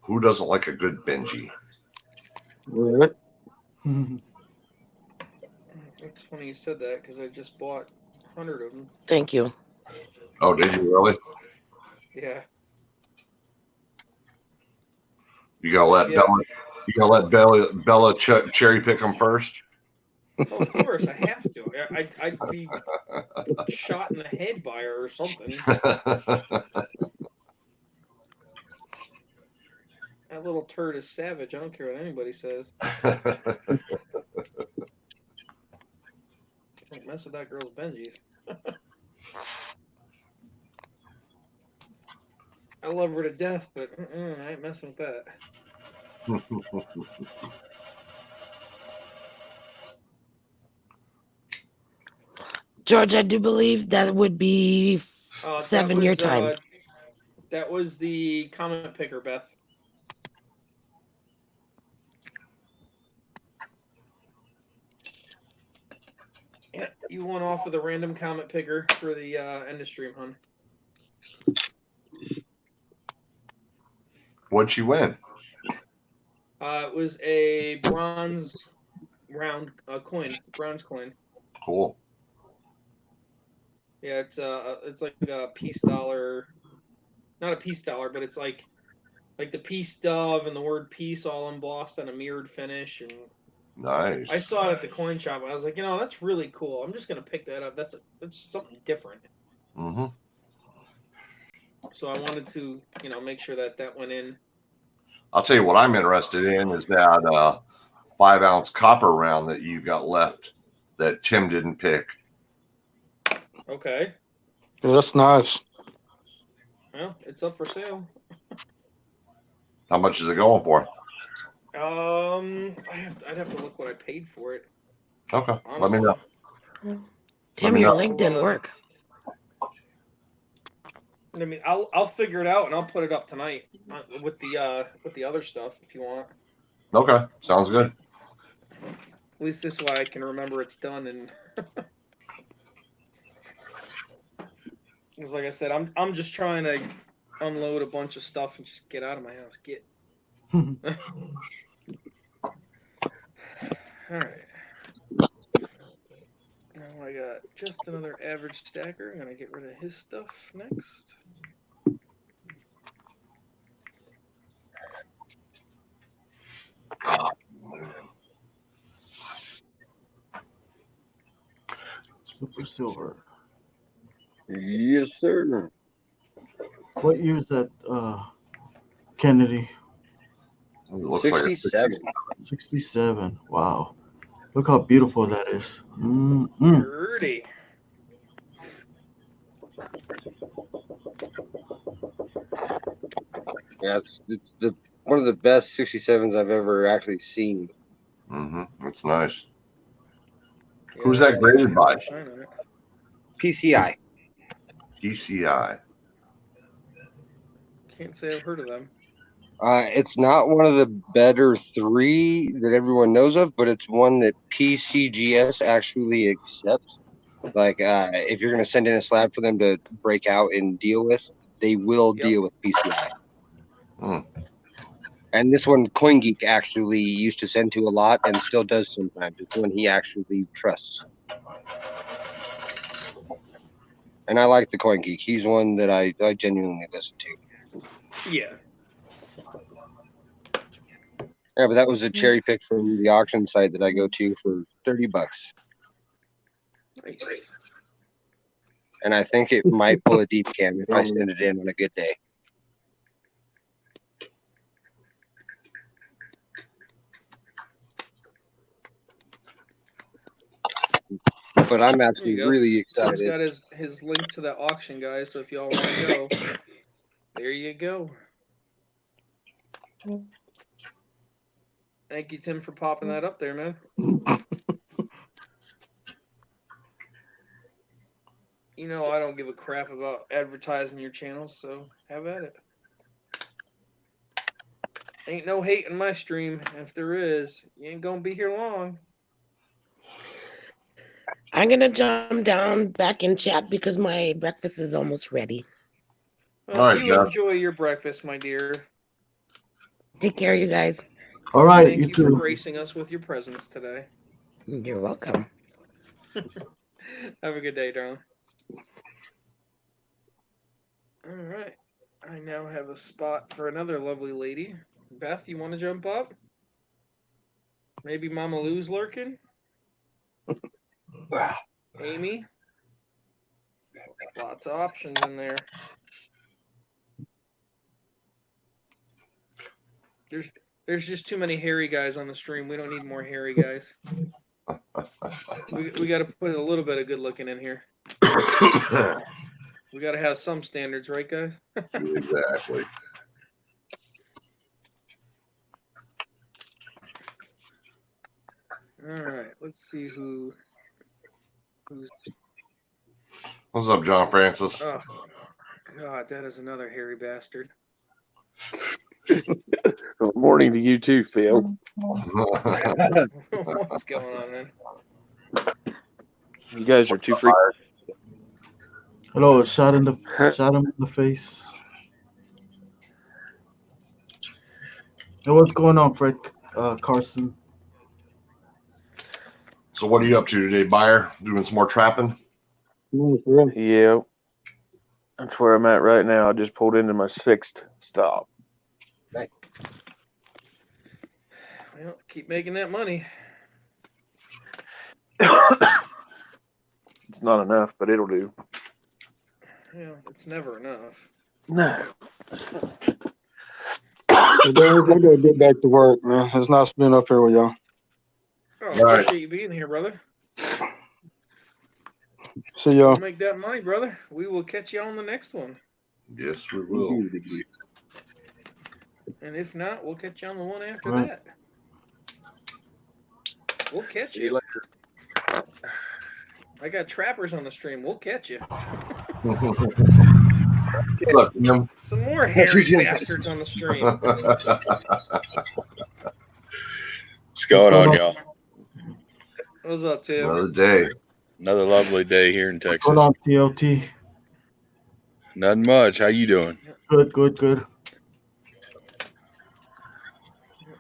Who doesn't like a good Benji? Right. It's funny you said that because I just bought 100 of them. Thank you. Oh, did you really? Yeah. You gonna let Yeah. Bella? You gonna let Bella cherry pick them first? Oh, of course, I have to. I'd be shot in the head by her or something. That little turd is savage. I don't care what anybody says. Don't mess with that girl's Benjis. I love her to death, but I ain't messing with that. George, I do believe that would be That 7 year was, time. That was the comment picker, Beth. Yeah, you went off with a random comment picker for the end of stream, hon. What'd she win? It was a bronze round coin, bronze coin. Cool. Yeah, it's like a peace dollar, not a peace dollar, but it's like the peace dove and the word peace all embossed on a mirrored finish. And Nice. I saw it at the coin shop. And I was like, that's really cool. I'm just gonna pick that up. That's something different. Mm-hmm. So I wanted to, make sure that went in. I'll tell you what I'm interested in is that 5-ounce copper round that you've got left that Tim didn't pick. Okay. Yeah, that's nice. Well, it's up for sale. How much is it going for? I'd have to look what I paid for it. Okay. Honestly. Let me know. Tim, me your know. link didn't work. I mean, I'll figure it out and I'll put it up tonight with the other stuff if you want. Okay. Sounds good. At least this way I can remember it's done. And because, like I said, I'm just trying to unload a bunch of stuff and just get out of my house. Get. All right. Now I got just another average stacker. I'm gonna get rid of his stuff next. Oh, man. Super silver. Yes, sir. What year is that, Kennedy? It looks like a 67. 67. Wow. Look how beautiful that is. Dirty. Yeah, it's the one of the best 67s I've ever actually seen. Mm-hmm. It's nice. Yeah, Who's that graded by? shine on it. PCI. PCI. Can't say I've heard of them. It's not one of the better 3 that everyone knows of, but it's one that PCGS actually accepts. Like, if you're going to send in a slab for them to break out and deal with, they will deal with PCI. Hmm. And this one, CoinGeek actually used to send to a lot and still does sometimes. It's one he actually trusts. And I like the CoinGeek. He's one that I genuinely listen to. Yeah. Yeah, but that was a cherry pick from the auction site that I go to for $30. Nice. And I think it might pull a deep cam if I send it in on a good day. But I'm actually really Tim's excited. got his link to that auction, guys. So if y'all want to go, there you go. Thank you, Tim, for popping that up there, man. I don't give a crap about advertising your channel, so have at it. Ain't no hate in my stream. If there is, you ain't gonna be here long. I'm going to jump down back in chat because my breakfast is almost ready. Well, All right, you Jeff. enjoy your breakfast, my dear. Take care, you guys. All right, Thank you you for too. gracing us with your presence today. You're welcome. Have a good day, darling. All right. I now have a spot for another lovely lady. Beth, you want to jump up? Maybe Mama Lou's lurking? Amy? Lots of options in there. There's just too many hairy guys on the stream. We don't need more hairy guys. We got to put a little bit of good looking in here. We got to have some standards, right, guys? Exactly. All right, let's see who's. What's up, John Francis? Oh, God, that is another hairy bastard. Good morning to you too, Phil. What's going on, man? You guys are too free. Hello, shot him in the face. Hey, what's going on, Fred Carson? So what are you up to today, Buyer? Doing some more trapping? Yeah, that's where I'm at right now. I just pulled into my 6th stop. Well, keep making that money. It's not enough, but it'll do. Yeah, it's never enough. No. I gotta get back to work, man. It's nice being up here with y'all. Oh, All right. appreciate you being here, brother. See y'all. We'll make that money, brother. We will catch you on the next one. Yes, we will. And if not, we'll catch you on the one after Right. that. We'll catch See you you. later. I got trappers on the stream. We'll catch you. Look, Tim. Some more hairy bastards on the stream. What's going on, y'all? What's up, Tim? Another day. Another lovely day here in Texas. Hold on, TLT. Nothing much. How you doing? Good, good, good.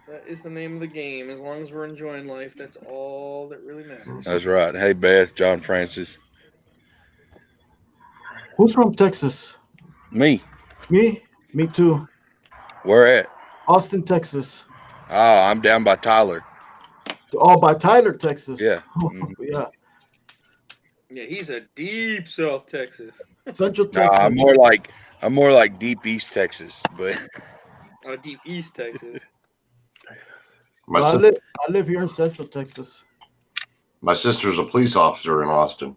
That is the name of the game. As long as we're enjoying life, that's all that really matters. That's right. Hey, Beth, John Francis. Who's from Texas? Me. Me? Me too. Where at? Austin, Texas. Oh, I'm down by Tyler. Oh, by Tyler, Texas. Yeah. Yeah. Yeah, he's a deep South Texas. Central No, Texas. I'm more like deep East Texas, but Deep East Texas. My, Well, sis- I live here in Central Texas. my sister's a police officer in Austin.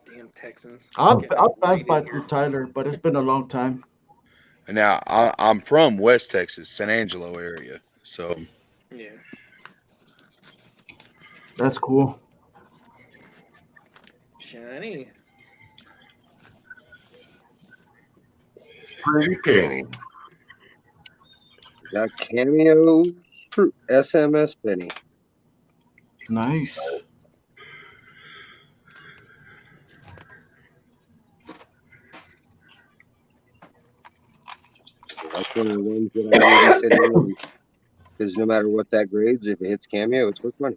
Damn Texans. I've Getting passed raided by here. through Tyler, but it's been a long time. now I'm from West Texas, San Angelo area. So Yeah. That's cool. Shiny. Pretty canny. Got Cameo SMS Penny. Nice. That's one of the ones that I really sit in because no matter what that grades, if it hits Cameo, it's worth money.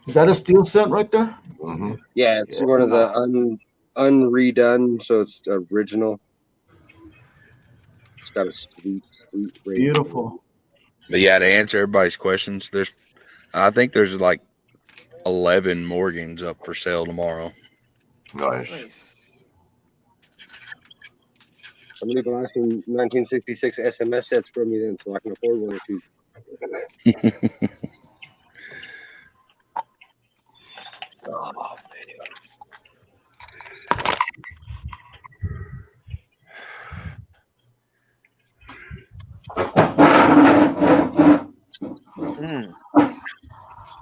Is that a steel cent right there? Mm-hmm. Yeah, it's one of the unredone, so it's original. It's got a sweet grade. Beautiful. but yeah, to answer everybody's questions, I think there's like 11 Morgans up for sale tomorrow. Nice. Nice. Somebody buy some 1966 SMS sets for me then, so I can afford one or two. Oh,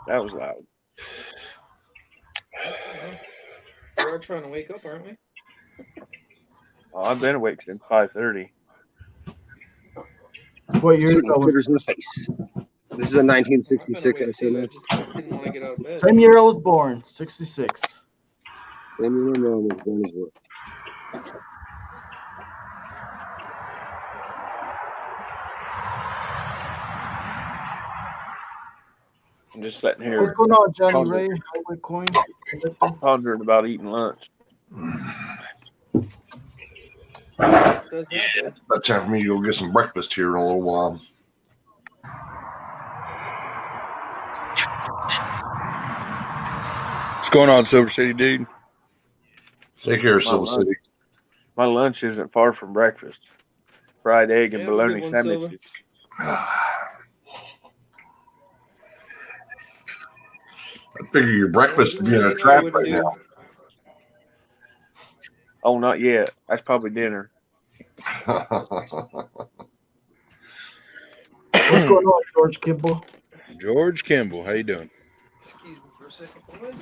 That was loud. We are trying to wake up, aren't we? Oh, I've been awake since 5:30. What year is Shooting that? critters in the face. This is a 1966 I SMS. just didn't want to get out of bed. Same year I was born, 66. I'm just sitting What's here going on, Johnny pondering, Ray? Highway Coin. pondering about eating lunch. Does that, It's about time for me to go get some breakfast here in a little while. What's going on, Silver City, dude? Take care, My Silver lunch, City. my lunch isn't far from breakfast. Fried egg and Have a good bologna one, Silver. sandwiches. I figure your breakfast would be in a You know I trap wouldn't right do. now. Oh, not yet. That's probably dinner. What's going on, George Kimball? George Kimball, how you doing? Excuse me for a second, boys.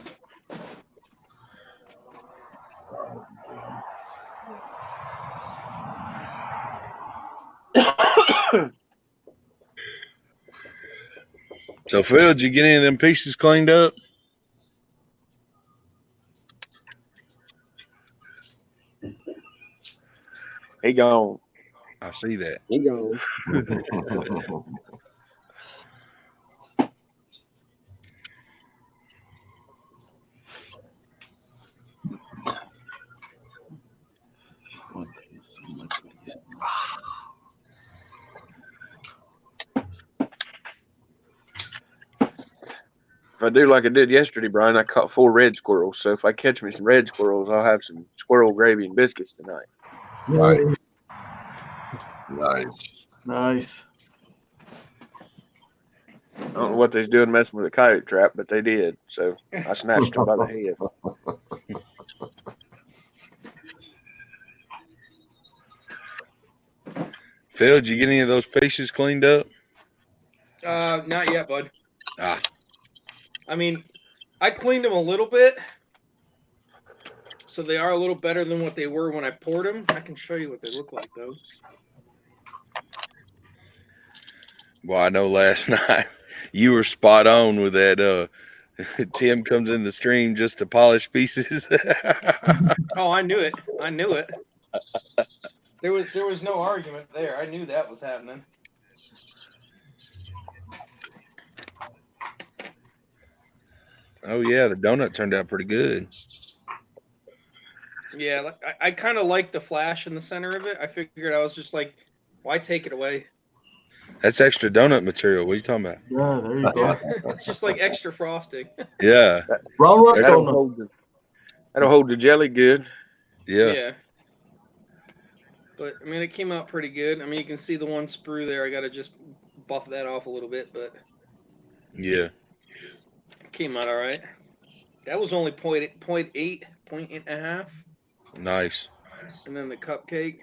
So, Phil, did you get any of them pieces cleaned up? He gone. I see that. He goes. If I do like I did yesterday, Brian, I caught 4 red squirrels. So if I catch me some red squirrels, I'll have some squirrel gravy and biscuits tonight. Right. Nice. Nice. I don't know what they's doing messing with a coyote trap, but they did. So I snatched them by the head. Phil, did you get any of those pieces cleaned up? Not yet, bud. Ah, I mean, I cleaned them a little bit, so they are a little better than what they were when I poured them. I can show you what they look like, though. well, I know last night you were spot on with that. Tim comes in the stream just to polish pieces. Oh, I knew it. I knew it. There was no argument there. I knew that was happening. Oh yeah, the donut turned out pretty good. Yeah, like, I kind of like the flash in the center of it. I figured I was just like, why take it away? That's extra donut material. What are you talking about? Yeah, there you go. It's just like extra frosting. Yeah, Brown rock That'll donut. hold the jelly good. yeah. But I mean, it came out pretty good. I mean, you can see the one sprue there. I got to just buff that off a little bit, but Yeah. it came out all right. That was only 0.8.5. Nice. And then the cupcake.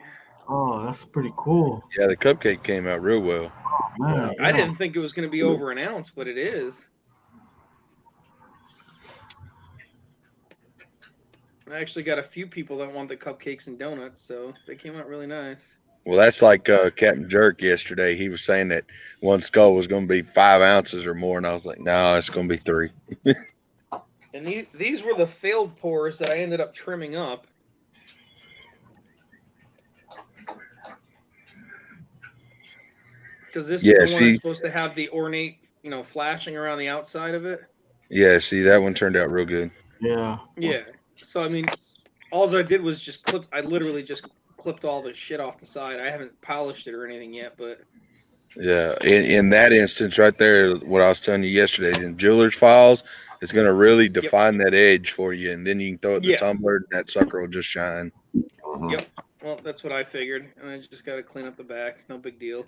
Oh, that's pretty cool. Yeah, the cupcake came out real well. Man, I didn't think it was going to be over an ounce, but it is. I actually got a few people that want the cupcakes and donuts, so they came out really nice. Well, that's like Captain Jerk yesterday. He was saying that one skull was going to be 5 ounces or more, and I was like, no, it's going to be 3. And these were the failed pours that I ended up trimming up. Because this is the one that's supposed to have the ornate, flashing around the outside of it. Yeah, see, that one turned out real good. Yeah. Yeah. So, I mean, all I did was just I literally just clipped all the shit off the side. I haven't polished it or anything yet, but. Yeah, in that instance right there, what I was telling you yesterday, in jeweler's files, it's going to really define that edge for you, and then you can throw it in the tumbler, and that sucker will just shine. Yep. Well, that's what I figured, and I just got to clean up the back. No big deal.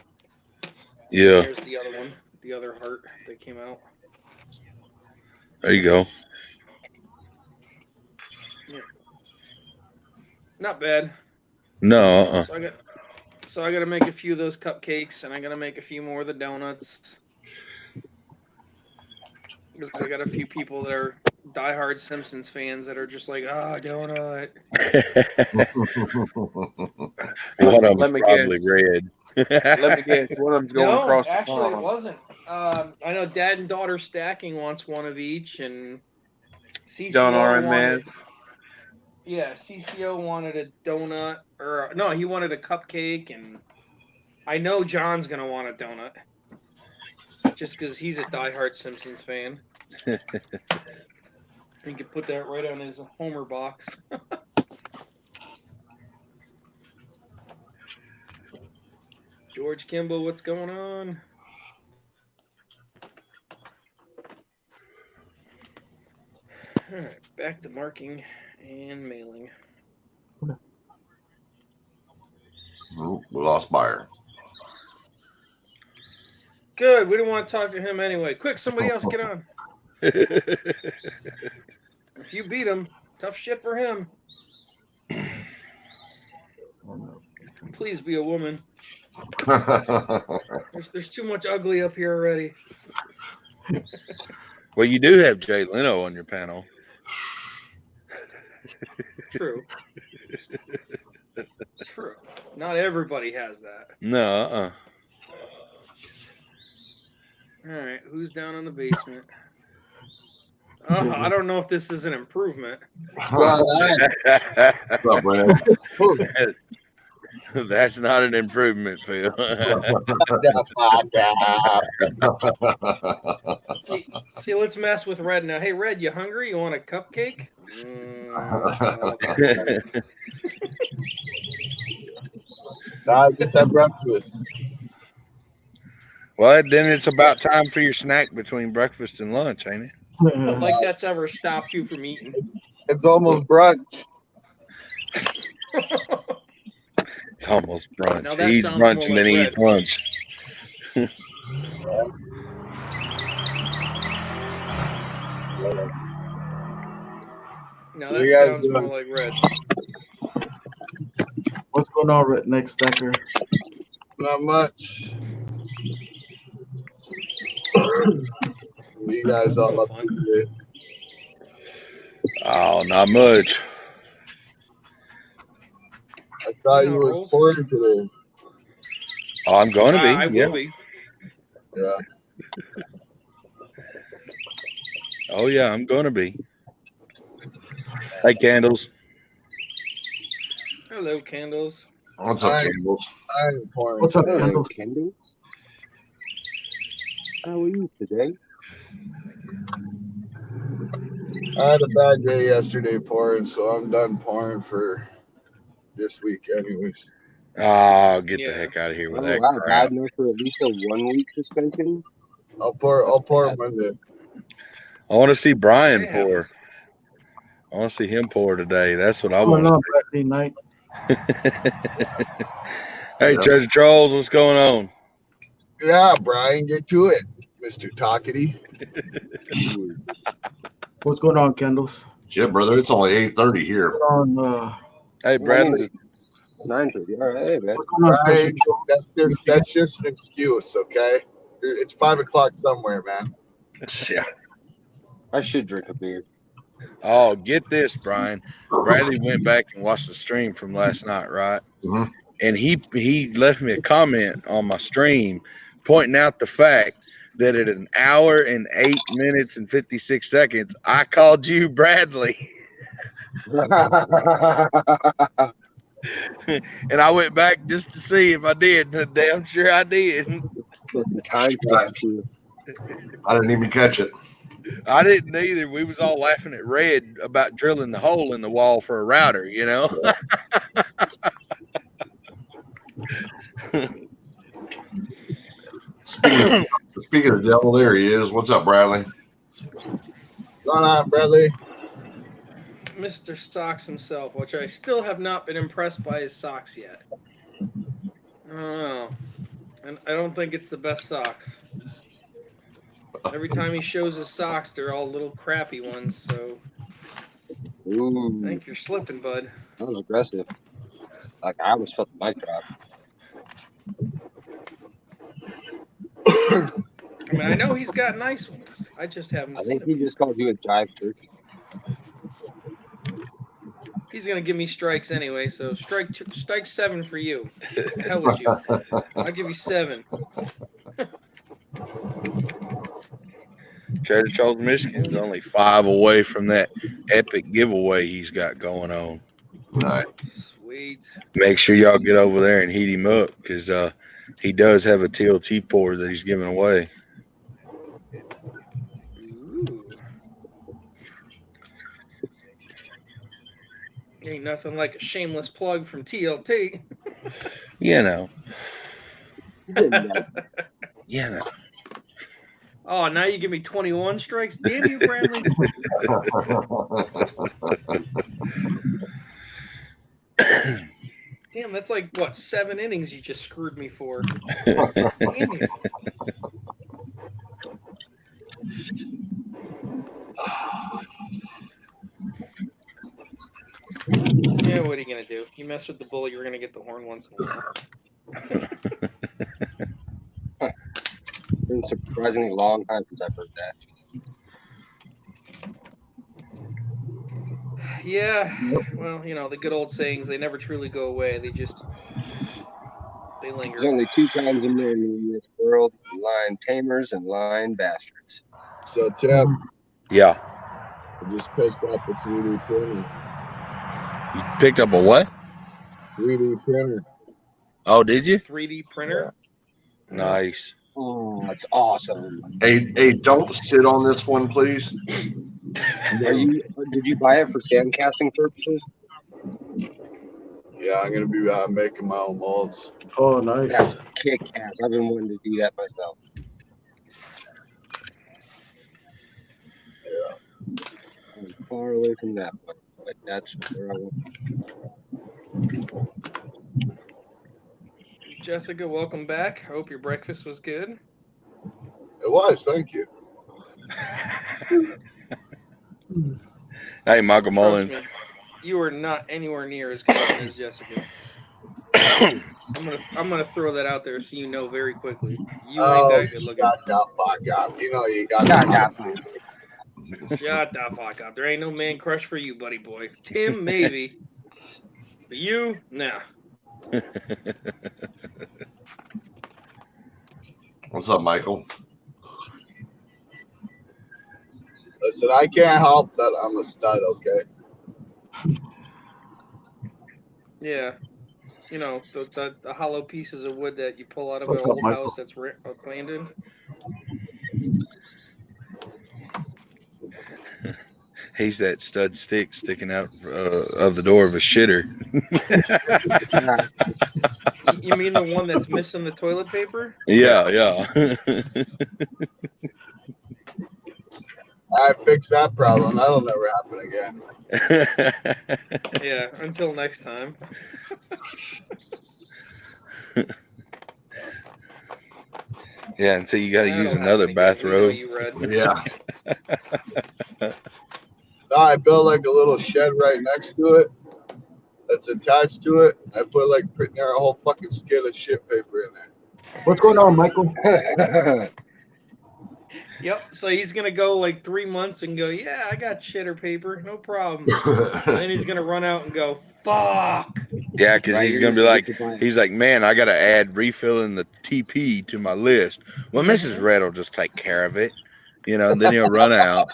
Yeah. There's the other one, the other heart that came out. There you go. Yeah. Not bad. No. So I got to make a few of those cupcakes, and I got to make a few more of the donuts. Because I got a few people that are diehard Simpsons fans that are just like, donut. One of them's probably red. Let me guess. One of them's going across the actually, pond. it wasn't. I know Dad and Daughter Stacking wants one of each, and CCR John Oren, wanted. Yeah, CCO wanted a donut, or no, he wanted a cupcake, and I know John's gonna want a donut, just because he's a diehard Simpsons fan. He could put that right on his Homer box. George Kimball, what's going on? All right, back to marking and mailing. We lost Buyer. Good. We don't want to talk to him anyway. Quick, somebody else get on. If you beat him, tough shit for him. Please be a woman. There's too much ugly up here already. Well, you do have Jay Leno on your panel. True. True. Not everybody has that. No. All right, who's down in the basement? Oh, I don't know if this is an improvement. What's up, Brad? That's not an improvement, Phil. see, let's mess with Red now. Hey, Red, you hungry? You want a cupcake? I just had breakfast. Well, then it's about time for your snack between breakfast and lunch, ain't it? Like that's ever stopped you from eating. It's almost brunch. It's almost brunch. Now that He eats sounds brunch more and then like he Red. eats lunch. Now What that you guys sounds more doing? like Red. What's going on, Redneck Stacker? Not much. What you guys all up to today? Oh, not much. I thought you was pouring today. Oh, I'm going to be. I yeah. will be. Yeah. Oh, yeah, I'm going to be. Hey, Candles. Hello, Candles. What's up, Candles? I ain't pouring. What's up, Hello, Candles? How are you today? I had a bad day yesterday pouring, so I'm done pouring for this week anyways. Oh, get the heck out of here with that wow, crap. bad enough for at least a 1 week suspension. I'll pour Monday. I want to see Brian pour. I want to see him pour today. That's what I want to see. Night. Hey, Treasure Trolls, what's going on? Yeah, Brian, get to it, Mr. Talkity. What's going on, Kendall? Shit, brother, it's only 8:30 here. Hey, Bradley. 9:30. All right, hey, man. Brian, that's just an excuse, okay? It's 5 o'clock somewhere, man. Yeah. I should drink a beer. Oh, get this, Brian. Bradley went back and watched the stream from last night, right? Mm-hmm. And he left me a comment on my stream pointing out the fact that at 1 hour and 8 minutes and 56 seconds, I called you Bradley. And I went back just to see if I did. Damn sure I did. I didn't even catch it. I didn't either. We was all laughing at Red about drilling the hole in the wall for a router, you know? Speaking of the devil, there he is. What's up, Bradley? What's going on, Bradley? Mr. Socks himself, which I still have not been impressed by his socks yet. I don't know. And I don't think it's the best socks. Every time he shows his socks, they're all little crappy ones, so Ooh, I think you're slipping, bud. that was aggressive. Like I almost felt the mic drop. I mean, I know he's got nice ones. I just haven't I seen think he them. just called you a jive turkey. He's gonna give me strikes anyway, so strike 7 for you. Hell with you. I'll give you 7. Trader Charles, Michigan's only 5 away from that epic giveaway he's got going on. Right. Sweet. Make sure y'all get over there and heat him up because he does have a TLT pour that he's giving away. Ooh. Ain't nothing like a shameless plug from TLT. You know. You know. Oh, now you give me 21 strikes? Damn you, Bradley. Damn, that's like, what, 7 innings you just screwed me for. Damn you. Yeah, what are you going to do? You mess with the bull, you're going to get the horn once in a while. It's been surprisingly long time since I've heard that. Yeah, well, you know, the good old sayings, they never truly go away. They linger. There's only 2 kinds of men in this world: lion tamers and lion bastards. So, Tim, Yeah. I just picked up a 3D printer. You picked up a what? 3D printer. Oh, did you? 3D printer? Nice. Oh, that's awesome. Hey, don't sit on this one, please. Did you buy it for sand casting purposes? Yeah, I'm gonna be making my own molds. Oh, nice. That's kick-ass. I've been wanting to do that myself. Yeah. I'm far away from that one, but that's where I want. Jessica, welcome back. I hope your breakfast was good. It was, thank you. Hey, Michael Trust Mullins. me, you are not anywhere near as good as Jessica. I'm gonna throw that out there so you know very quickly. You ain't that good looking. Shut the fuck up. You know you got Shut the fuck up. There ain't no man crush for you, buddy boy. Tim, maybe. But you, nah. What's up, Michael? Listen, I can't help that I'm a stud, okay? Yeah. You know, the hollow pieces of wood that you pull out of What's an up, old Michael? house that's abandoned. He's that stud stick sticking out of the door of a shitter. You mean the one that's missing the toilet paper? Yeah. I fixed that problem. That'll never happen again. Yeah, until next time. Yeah, until you got to That'll use happen another again. We know bathrobe. you, Red. Yeah. No, I built like a little shed right next to it that's attached to it. I put like pretty near a whole fucking skid of shit paper in there. What's going on, Michael? Yep. So he's gonna go like 3 months and go, yeah, I got shitter paper, no problem. And then he's gonna run out and go, fuck. Yeah, because Right, he's you're gonna be gonna like, get to buy it. he's like, man, I gotta add refilling the TP to my list. Well, Mrs. Red will just take care of it, you know. And then he'll run out.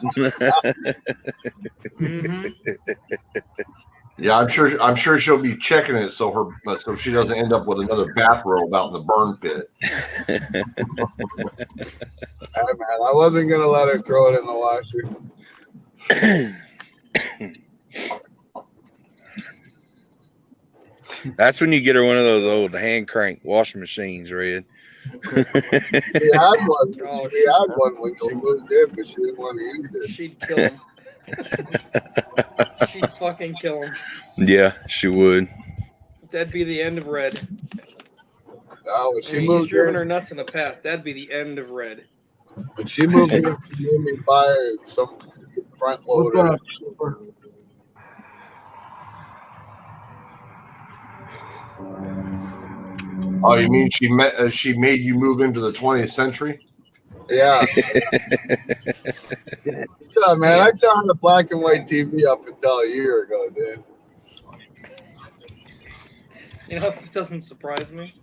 Mm-hmm. Yeah, I'm sure she'll be checking it so she doesn't end up with another bathrobe out in the burn pit. Hey, man, I wasn't gonna let her throw it in the washer. That's when you get her one of those old hand crank washing machines, Red. We had one. We had one when she moved in, but she didn't want to use it. She'd kill him. She'd fucking kill him. Yeah, she would. That'd be the end of Red. No, when I she mean, he's moved driven in, her nuts in the past. That'd be the end of Red. when she moved in, she made me buy her some front What's going loader. on, Super? Oh, you mean she made you move into the 20th century? Yeah. Yeah, man, I saw the black and white TV up until a year ago, dude. You know, it doesn't surprise me.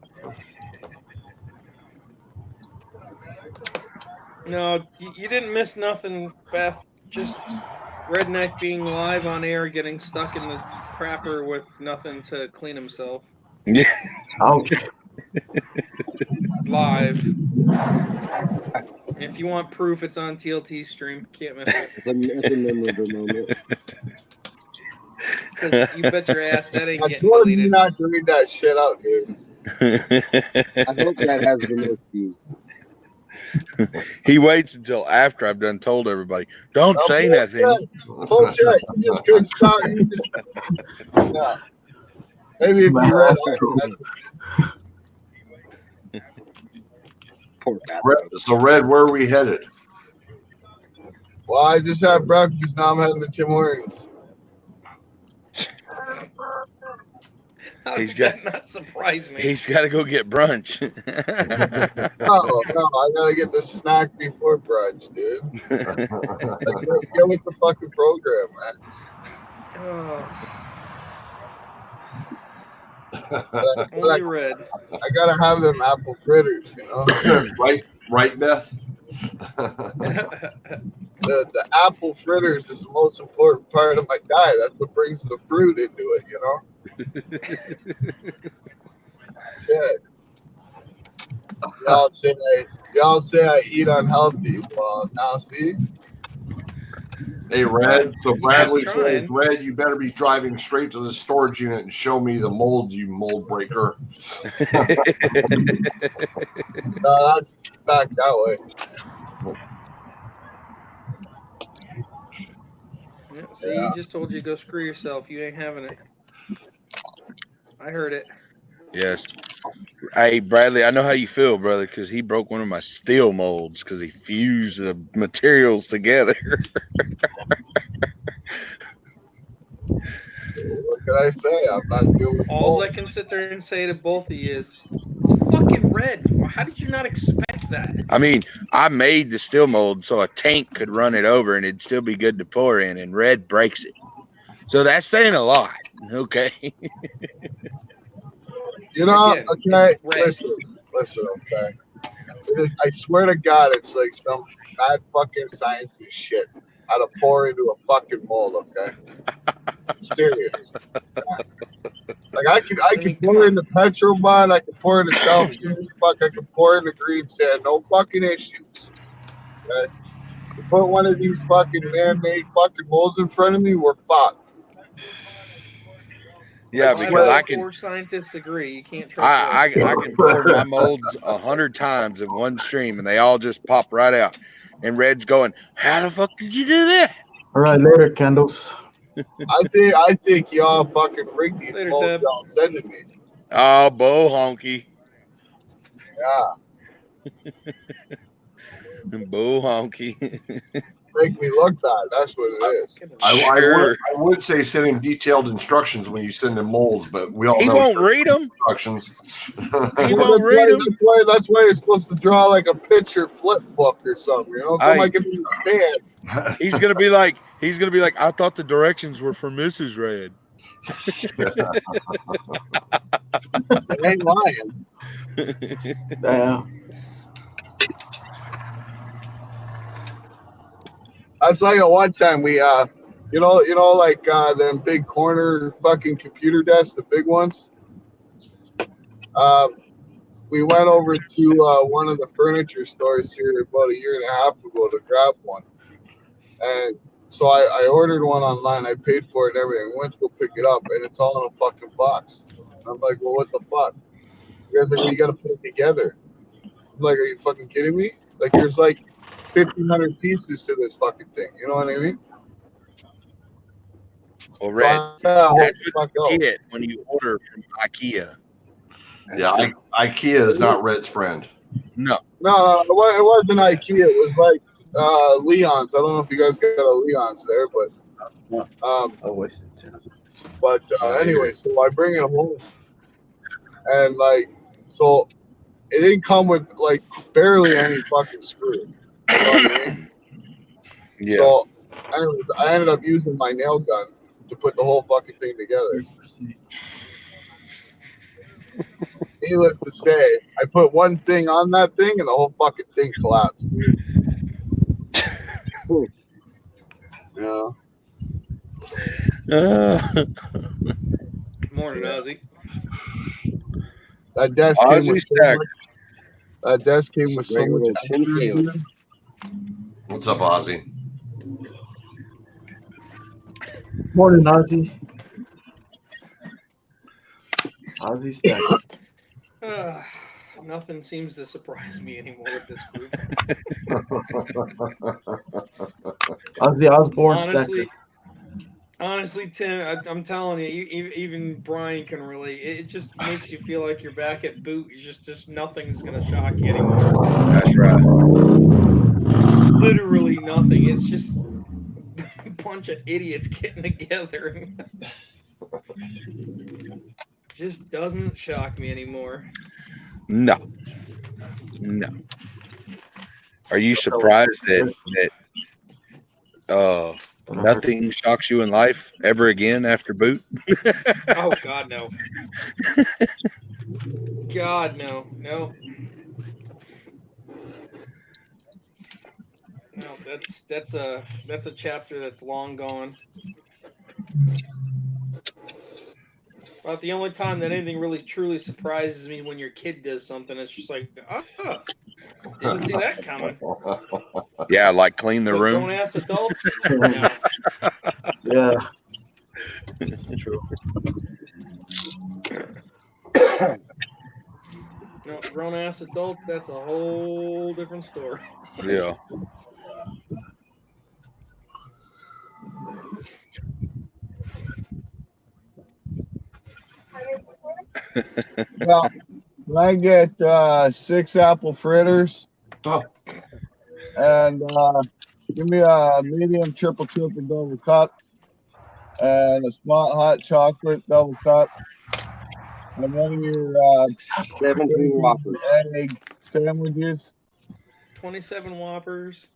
No, you didn't miss nothing, Beth. Just Redneck being live on air, getting stuck in the crapper with nothing to clean himself. Yeah. Ouch. Live. If you want proof, it's on TLT stream. Can't miss it. It's a memorable moment. Because you bet your ass that ain't I getting told you deleted. not to read that shit out, dude. I hope that has the most views. He waits until after I've done told everybody, don't No, say nothing. Bullshit. You just couldn't stop. You just, yeah. Maybe if you read Poor Pat. So, Red, where are we headed? well, I just had breakfast. Now I'm heading to Tim Hortons. How He's does got- that not surprise me? He's got to go get brunch. No, I gotta get the snack before brunch, dude. Get with the fucking program, man. Oh, only Red. I gotta have them apple fritters, you know. right, Beth? The apple fritters is the most important part of my diet. That's what brings the fruit into it, you know. Shit. Y'all say I eat unhealthy. Well, now see. Hey, Red. So Bradley He's says, trying. Red, you better be driving straight to the storage unit and show me the mold, you mold breaker. No, that's back that way. Yeah, see, he just told you to go screw yourself. You ain't having it. I heard it. Yes. Hey, Bradley, I know how you feel, brother, because he broke one of my steel molds because he fused the materials together. What can I say? I'm not doing All I can sit there and say to both of you is, it's fucking Red. How did you not expect that? I mean, I made the steel mold so a tank could run it over and it'd still be good to pour in, and Red breaks it. So that's saying a lot, okay? You know, Again, okay, it's listen, okay. I swear to God, it's like some mad fucking scientist shit. How to pour into a fucking mold, okay? I'm serious. Like I can pour in the Petrobot, I can pour in the South fuck, I can pour in the green sand, no fucking issues. Okay? You put one of these fucking man-made fucking molds in front of me, we're fucked. Yeah, because I can. Four scientists agree. You can't trust I Red. can pour my molds 100 times in one stream, and they all just pop right out. And Red's going, "How the fuck did you do that?" All right, later, candles. I think y'all fucking bring these Later, molds Tab. y'all sending me. Oh, Bo Honky. Yeah. Bo Honky. Make me look bad. That's what it is. I would say send him detailed instructions when you send him molds, but we all He know won't read them. instructions. He won't read them. That's why you're supposed to draw like a picture flip book or something. You know, so Hey. I can understand. He's gonna be like, I thought the directions were for Mrs. Red. I ain't lying. Damn. That's like at one time we you know like them big corner fucking computer desks, the big ones. We went over to one of the furniture stores here about a year and a half ago to grab one. And so I ordered one online, I paid for it and everything. Went to go pick it up and it's all in a fucking box. I'm like, well, what the fuck? You guys are like, well, you gotta put it together. I'm like, are you fucking kidding me? Like there's like 1,500 pieces to this fucking thing. You know what I mean? Well, Red, So that's what you get when you order from IKEA. Yeah, IKEA is not Red's friend. No. No, it wasn't IKEA. It was like Leon's. I don't know if you guys got a Leon's there, but anyway, so I bring it home, and like, so it didn't come with like barely any fucking screw. You know what I mean? Yeah. So, anyways, I ended up using my nail gun to put the whole fucking thing together. Needless to say, I put one thing on that thing, and the whole fucking thing collapsed. Yeah. Morning, Ozzy. That desk came Ozzy with so Stack. much. That desk came with so Great much little Tim extras, Taylor. dude. What's up, Ozzy? Morning, Ozzy. Ozzy Stack. Nothing seems to surprise me anymore with this group. Ozzy Osbourne Stacker. Honestly, Tim, I'm telling you, even Brian can relate. It just makes you feel like you're back at boot. It's just nothing's gonna shock you anymore. That's right. Literally nothing. It's just a bunch of idiots getting together. Just doesn't shock me anymore. No. Are you surprised that nothing shocks you in life ever again after boot? Oh God, no. God, no. No, that's a chapter that's long gone. About the only time that anything really truly surprises me when your kid does something, it's just like, didn't see that coming. Yeah, like clean the But room. grown ass adults, no. Yeah. True. No, grown ass adults, that's a whole different story. Yeah. Well, can I get 6 apple fritters? And give me a medium triple double cup and a small hot chocolate double cup. And one of your 17 Whoppers. egg sandwiches 27 Whoppers.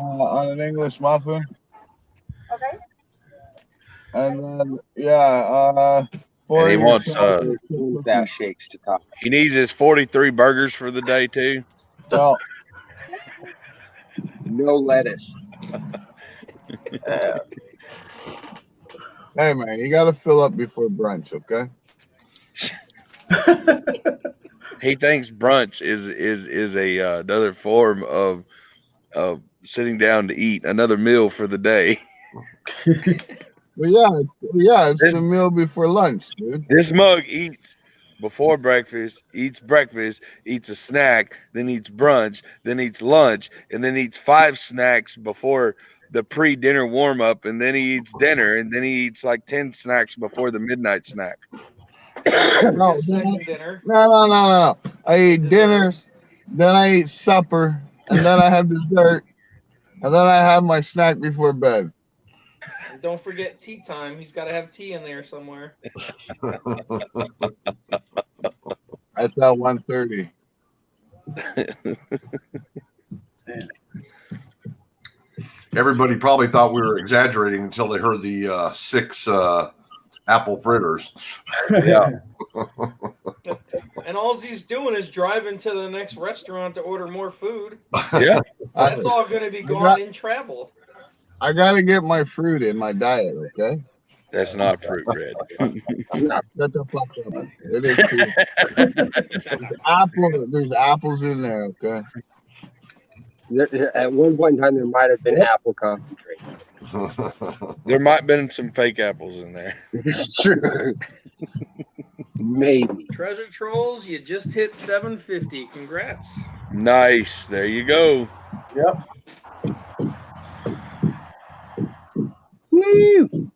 on an English muffin. Okay. And then, yeah, And he wants that shakes to top. he needs his 43 burgers for the day too. Well, no lettuce. Hey man, you gotta fill up before brunch, okay? He thinks brunch is a another form of sitting down to eat another meal for the day. Well, it's the meal before lunch, dude. This mug eats before breakfast, eats a snack, then eats brunch, then eats lunch, and then eats 5 snacks before the pre-dinner warm-up, and then he eats dinner, and then he eats like 10 snacks before the midnight snack. No, Second dinner. no. I eat dinner, then I eat supper, and then I have dessert, and then I have my snack before bed. And don't forget tea time. He's got to have tea in there somewhere. That's at 1:30. Everybody probably thought we were exaggerating until they heard the 6 apple fritters. Yeah. And all he's doing is driving to the next restaurant to order more food. Yeah. That's all going to be gone in travel. I gotta get my fruit in my diet, okay? That's not fruit, Red. Shut the fuck up. It is fruit. There's apples in there, okay? At one point in time, there might have been apple concentrate. There might have been some fake apples in there. That's true. Maybe. Treasure Trolls, you just hit 750. Congrats. Nice. There you go. Yep. Woo!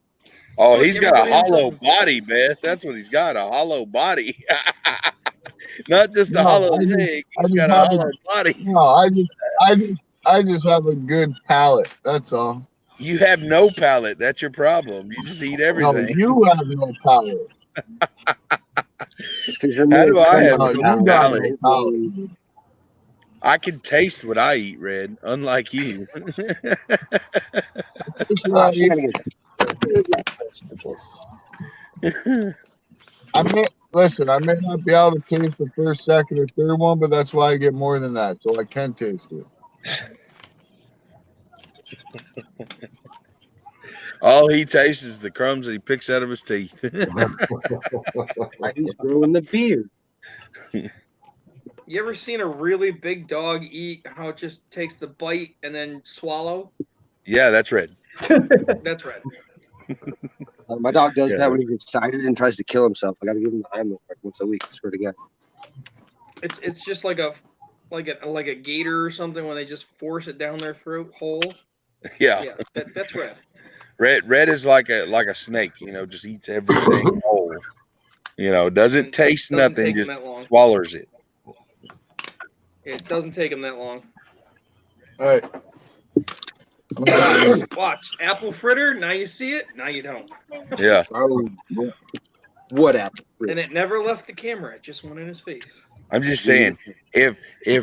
Oh, he's got a hollow body, Beth. That's what he's got, a hollow body. Not just a hollow leg. He's got a hollow body. No, I just have a good palate. That's all. You have no palate. That's your problem. You just eat everything. No, you have no palate. How do I have No, no you got palate? no palate. I can taste what I eat, Red, unlike you. I may not be able to taste the first, second, or third one, but that's why I get more than that, so I can taste it. All he tastes is the crumbs that he picks out of his teeth. He's growing the beard. You ever seen a really big dog eat how it just takes the bite and then swallow? Yeah, that's Red. That's Red. My dog does Yeah. that when he's excited and tries to kill himself. I got to give him the Heimlich like once a week. I swear to God. It's just like a gator or something when they just force it down their throat hole. Yeah. Yeah, that's Red. Red is like a snake, you know, just eats everything whole. You know, doesn't taste Doesn't nothing, take him just that long. swallows it. It doesn't take him that long. All right. Watch, apple fritter. Now you see it. Now you don't. Yeah. Oh, what apple? And it never left the camera. It just went in his face. I'm just saying, if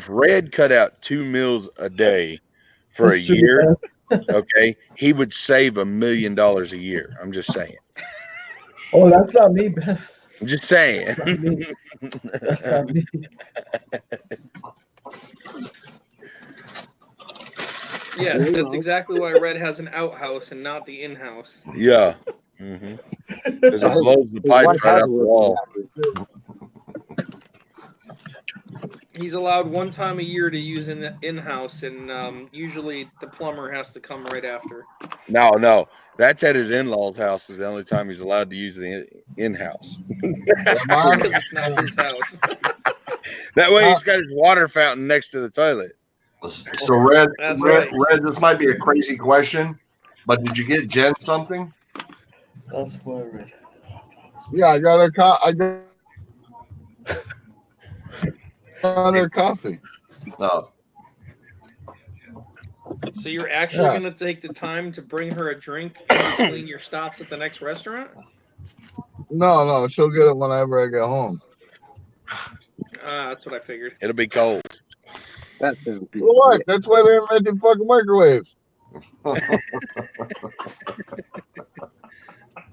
Red cut out 2 meals a day for That's a true, year, okay, he would save $1 million a year. I'm just saying. Oh, that's not me, Beth. I'm just saying. That's not me. Yes, that's exactly why Red has an outhouse and not the in-house. Yeah. Because it blows the pipe right out the wall. He's allowed one time a year to use an in-house, and usually the plumber has to come right after. No, that's at his in-laws' house. Is the only time he's allowed to use the in-house. Because it's not his house. That way, he's got his water fountain next to the toilet. So Red, That's Red, right. Red, this might be a crazy question, but did you get Jen something? That's why I read. Yeah, I got her coffee. No. So you're actually Yeah. going to take the time to bring her a drink in between your stops at the next restaurant? No, she'll get it whenever I get home. That's what I figured. It'll be cold. That sounds good. Well, what? That's why they invented fucking microwaves.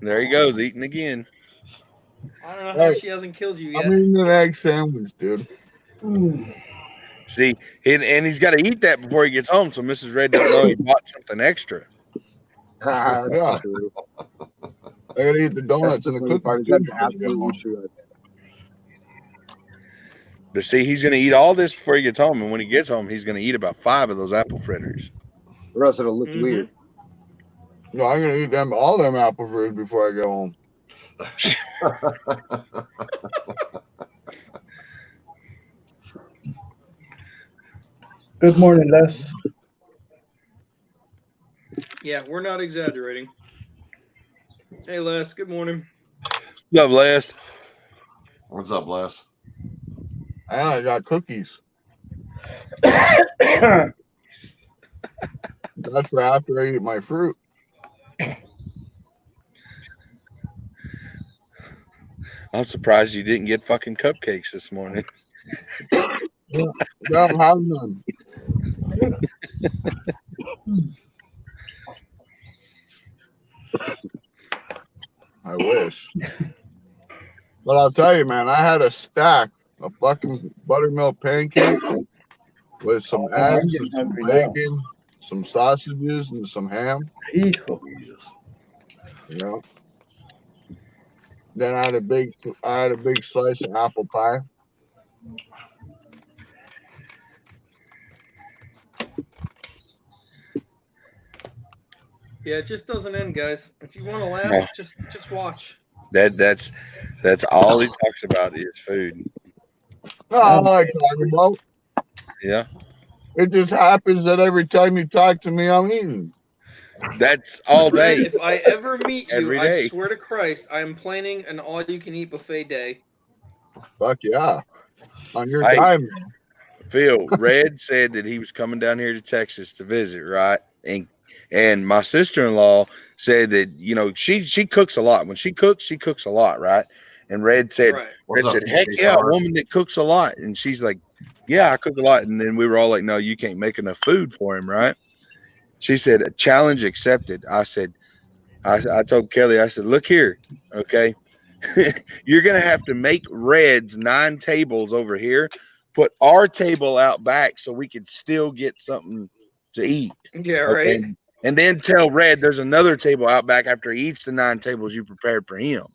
There he goes, eating again. I don't know how Hey, she hasn't killed you yet. I'm eating an egg sandwich, dude. See, and he's got to eat that before he gets home, so Mrs. Red don't know he bought something extra. That's Yeah. true. I gotta eat the That's donuts the and the funny part. cookies. Is that half them all true right there. But see, he's going to eat all this before he gets home, and when he gets home, he's going to eat about 5 of those apple fritters. Or else it'll look Mhm. weird. No, I'm gonna eat all them apple fruits before I get home. Good morning, Les. Yeah, we're not exaggerating. Hey, Les, good morning. What's up, Les? What's up, Les? And I got cookies. That's for after I eat my fruit. I'm surprised you didn't get fucking cupcakes this morning. Don't have none. I wish. But I'll tell you, man, I had a stack of fucking buttermilk pancakes with some I'm eggs, getting and some hungry now. bacon, some sausages, and some ham. Hijo. You know. Then I had a big slice of apple pie. Yeah, it just doesn't end, guys. If you want to laugh, No. just watch. That's all he talks about is food. No, I like talking about. Yeah, It just happens that every time you talk to me, I'm eating. that's all Fred, day. if I ever meet you, Every I day. swear to Christ, I am planning an all-you-can-eat buffet day. Fuck yeah. On your Hey. dime, man. Phil, Red said that he was coming down here to Texas to visit, right? And my sister-in-law said that, you know, she cooks a lot. When she cooks a lot, right? And Red said, Right. What's Red up, said, heck PJ yeah, a Star? woman that cooks a lot. And she's like, yeah, I cook a lot. And then we were all like, no, you can't make enough food for him, right? She said, a challenge accepted. I said, I told Kelly, I said, look here, okay? You're going to have to make Red's 9 tables over here, put our table out back so we could still get something to eat. Yeah, Okay? right. and then tell Red there's another table out back after he eats the 9 tables you prepared for him.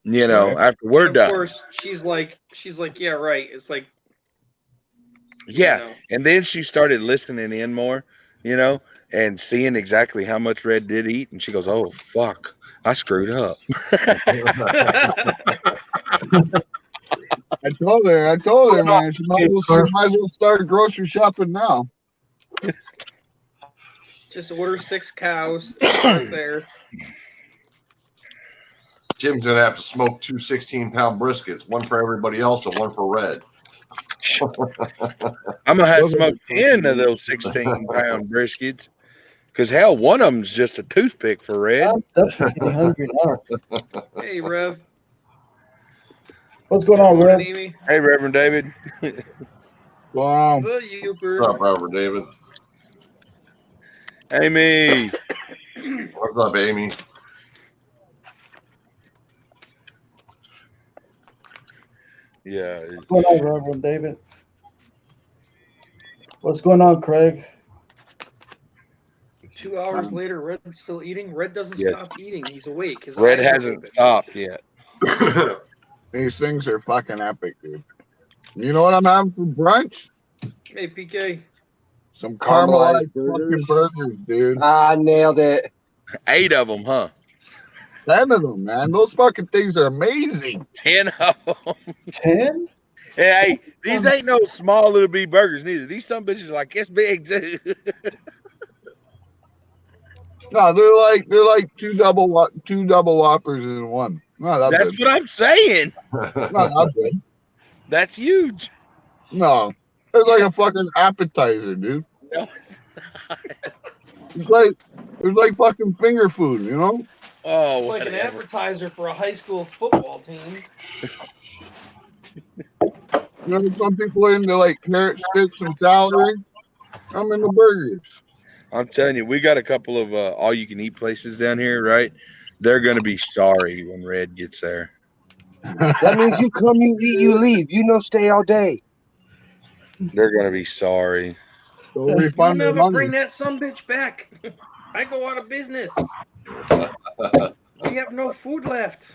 You know, Right. after we're And of done. course, she's like, yeah, right. It's like, Yeah. you know. And then she started listening in more, you know, and seeing exactly how much Red did eat. And she goes, oh, fuck, I screwed up. I told her, man. She might as well start grocery shopping now. Just order 6 cows. Start there. Jim's gonna have to smoke 2 16-pound briskets, one for everybody else and one for Red. I'm gonna have to smoke 10 of those 16-pound briskets, because hell, one of them's just a toothpick for Red. I'm definitely getting hungry now. Hey, Rev. What's going on, Rev? Amy. Hey, Reverend David. Wow. The Uber. What's up, Robert David? Amy. What's up, Amy? Yeah. What's going on, Reverend David? What's going on, Craig? 2 hours later, Red's still eating. Red doesn't Yes. stop eating. He's awake. His Red eyes are hasn't open. stopped yet. These things are fucking epic, dude. You know what I'm having for brunch? Hey, PK. Some caramelized Caramelized fucking burgers, dude. I nailed it. 8 of them, huh? 10 of them, man. Those fucking things are amazing. 10 of them. 10? Hey, these ain't no small little bitty burgers neither. These some bitches are like this big too. No, they're like two double whoppers in one. No, That's what I'm saying. Not that big. That's huge. No, it's like a fucking appetizer, dude. No, it's like fucking finger food, you know? Oh, It's like an whatever. appetizer for a high school football team. You know, some people are into like carrot sticks and celery. I'm into burgers. I'm telling you, we got a couple of all-you-can-eat places down here, right? They're gonna be sorry when Red gets there. That means you come, you eat, you leave. You no stay all day. They're gonna be sorry. So You'll refund their never money. bring that sumbitch back. I go out of business. We have no food left.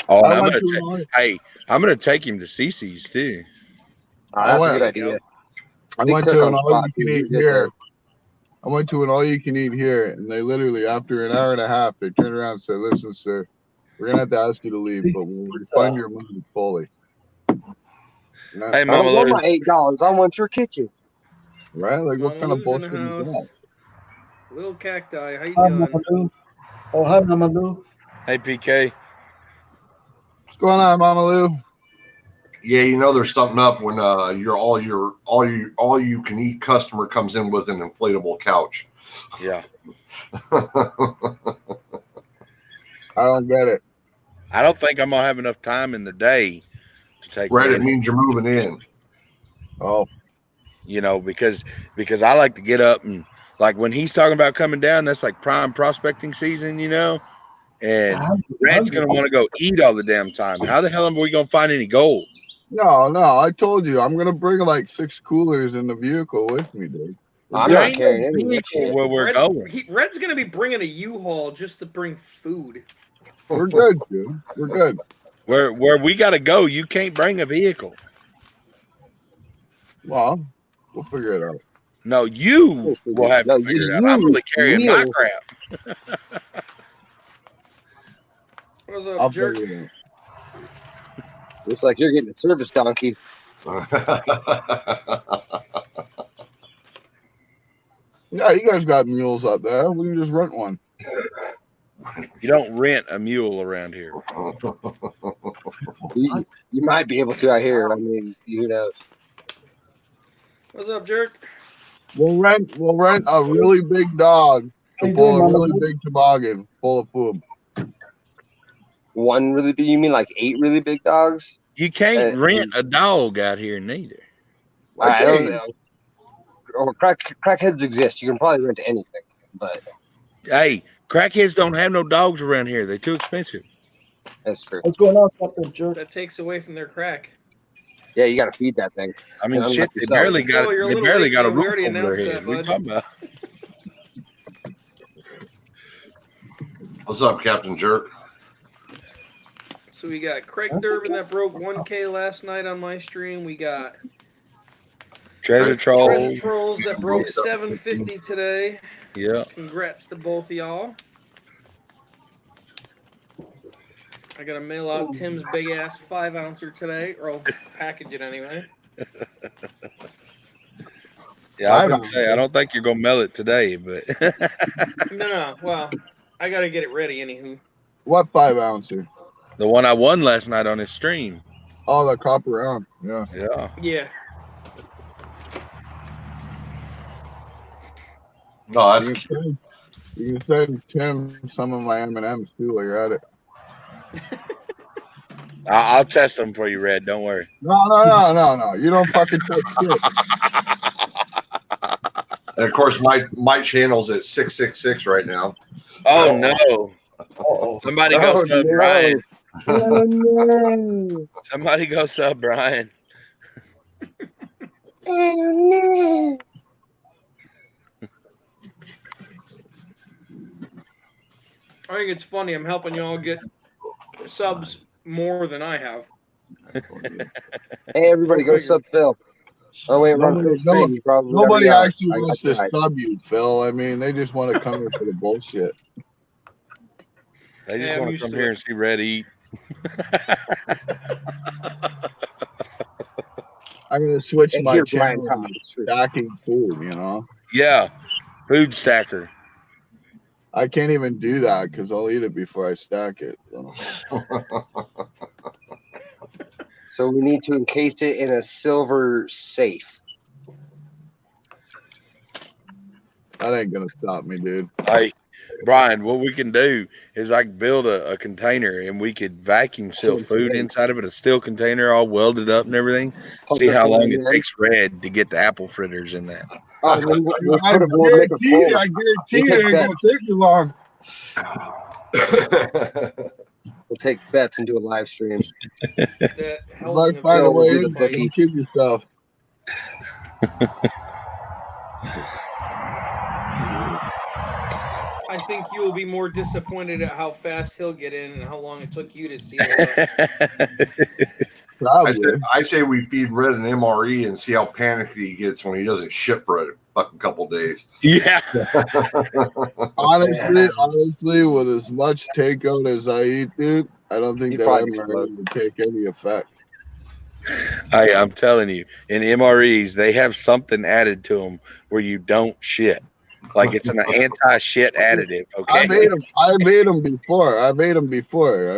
Oh, and I I'm went gonna to ta- an hey, I'm gonna take him to CC's too. That's a went- good idea. I They went cook to on an spot, all-you-can-eat dude. here. I went to an all-you-can-eat here, and they literally, after an hour and a half, they turned around and said, "Listen, sir, we're gonna have to ask you to leave, but we'll refund your money fully." Hey, I Mama don't want Lou. my $8. I want your kitchen. Right? Like, what Mama kind of Lou's in the bullshit is that? house. Little cacti, how you Hi, doing? Mama Lou. Oh, hi, Mama Lou. Hey, PK. What's going on, Mama Lou? Yeah, you know there's something up when all you can eat customer comes in with an inflatable couch. Yeah. I don't get it. I don't think I'm gonna have enough time in the day to take Right, Red, it means you're moving in. Oh, you know, because I like to get up and like when he's talking about coming down, that's like prime prospecting season, you know. And Red's gonna want to go eat all the damn time. How the hell are we gonna find any gold? no, I told you I'm gonna bring like 6 coolers in the vehicle with me, dude. I'm There not ain't carrying no any of that vehicle shit. where we're going. Red's gonna be bringing a U-Haul just to bring food. We're good, dude. We're good. Where we gotta go, you can't bring a vehicle. Well, we'll figure it out. No, you will have No, to figure you- it out. I'm you only carrying my will. crap. What's up, I'll jerk? figure it Looks like you're getting a service donkey. Yeah, you guys got mules up there. We can just rent one. You don't rent a mule around here. You might be able to out here. I mean, who knows? What's up, jerk? We'll rent a really big dog How to you pull doing, a Mama really Lou? big toboggan full of food. One really big? You mean like 8 really big dogs? You can't rent a dog out here neither. I don't know. Or crackheads exist. You can probably rent anything, but Hey, crackheads don't have no dogs around here. They're too expensive. that's true. What's going on, Captain Jerk? That takes away from their crack. Yeah, you got to feed that thing. I mean, Unlike shit, they yourself. barely got Oh, you're a they little barely late, got a Joe. We roof already over their announced head. that, What are you bud. talking about? What's up, Captain Jerk? So we got Craig Durbin that broke 1K last night on my stream. We got Treasure Treasure Trolls. Trolls that broke 750 today. Yeah. Congrats to both of y'all. I gotta mail out Tim's big ass 5-ouncer today, or I'll package it anyway. Yeah, I was gonna say I don't think you're gonna mail it today, but No. Well, I gotta get it ready anywho. What 5-ouncer? the one I won last night on his stream. Oh, the copper round. Yeah. Yeah. Yeah. No, that's You can send Tim some of my M&Ms too while you're at it. I'll test them for you, Red. Don't worry. No. You don't fucking touch shit. and of course my channel's at 666 right now. Oh no! Somebody go sub Brian. No. Somebody go sub Brian. I think it's funny. I'm helping y'all get subs more than I have. Hey, everybody, go sub Phil. Oh wait, we're on full screen. You probably Nobody already are. actually I wants got to you. sub you, Phil. I mean, they just want to come here for the bullshit. They just Yeah, I'm want to used come to here it. and see Red eat. I'm gonna switch And my hear Brian channel talk. to stacking food. You know, Yeah, food stacker. I can't even do that because I'll eat it before I stack it. So. So we need to encase it in a silver safe. That ain't gonna stop me, dude. Hey, Brian, what we can do is I can build a container and we could vacuum seal food inside of it, a steel container all welded up and everything. See how long it takes Red to get the apple fritters in that. Oh, and then we'll I put it. We'll make a guarantee poll. it We'll ain't gonna bets. take you long. We'll take bets and do a live stream. That hell Like, of by the Phil will way, be the don't bookie. kid yourself. I think you will be more disappointed at how fast he'll get in and how long it took you to seal it up. I say we feed Red an MRE and see how panicky he gets when he doesn't ship for a fucking couple days. Yeah. Honestly, with as much takeout as I eat, dude, I don't think that probably MRE would take any effect. Hey, I'm telling you, in MREs, they have something added to them where you don't shit. Like it's an anti-shit additive. Okay. I've ate them before. I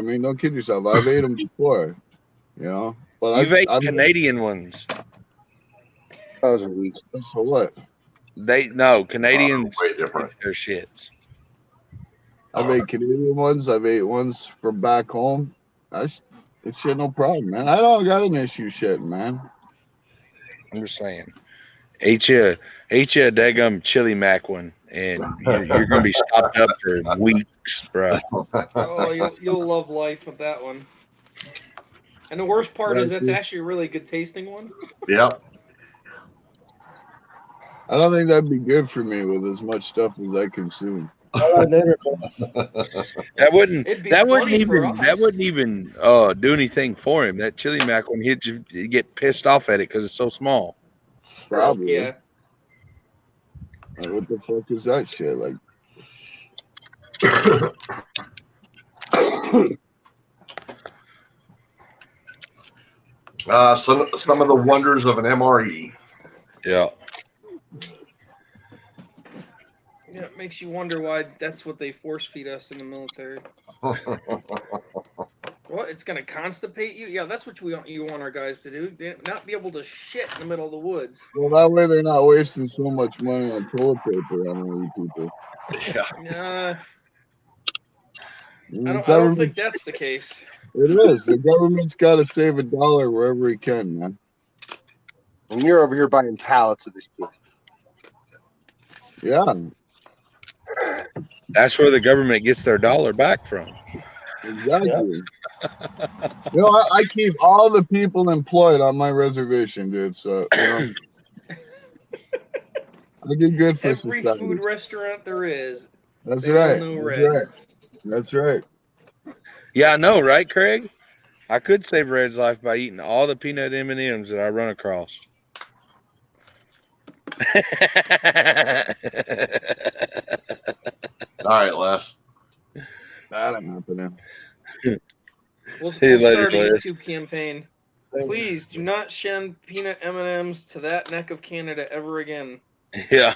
mean, don't kid yourself. I've ate them before. You know, but You've ate Canadian ones. Those are weak. So what? Canadians way different. Their shits. I've ate Canadian ones. I've ate ones from back home. It's shit, no problem, man. I don't got an issue shitting, man. I'm just saying. Ate you a daggum chili mac one, and you're gonna be stopped up for weeks, bro. Oh, you'll love life with that one. And the worst part is that's actually a really good tasting one. Yep. I don't think that'd be good for me with as much stuff as I consume. That wouldn't even do anything for him. That chili mac one, he'd get pissed off at it because it's so small. Probably. Yeah. Like, what the fuck is that shit? Like, some of the wonders of an MRE. Yeah. Yeah, it makes you wonder why that's what they force feed us in the military. What? It's gonna constipate you? Yeah, that's what you want our guys to do. Not be able to shit in the middle of the woods. well, that way they're not wasting so much money on toilet paper on all you people. I don't think that's the case. It is. The government's got to save $1 wherever he can, man. And you're over here buying pallets of this shit. Yeah. That's where the government gets their dollar back from. Exactly. You know, I keep all the people employed on my reservation, dude. So you know, I get good for Every society. food restaurant there is. That's they all right. know That's Red. right. That's right. Yeah, I know, right, Craig? I could save Red's life by eating all the peanut M&Ms that I run across. All right, Les. That ain't happening. We'll See you later, start a Les. YouTube campaign. Please do not send peanut M&Ms to that neck of Canada ever again. Yeah.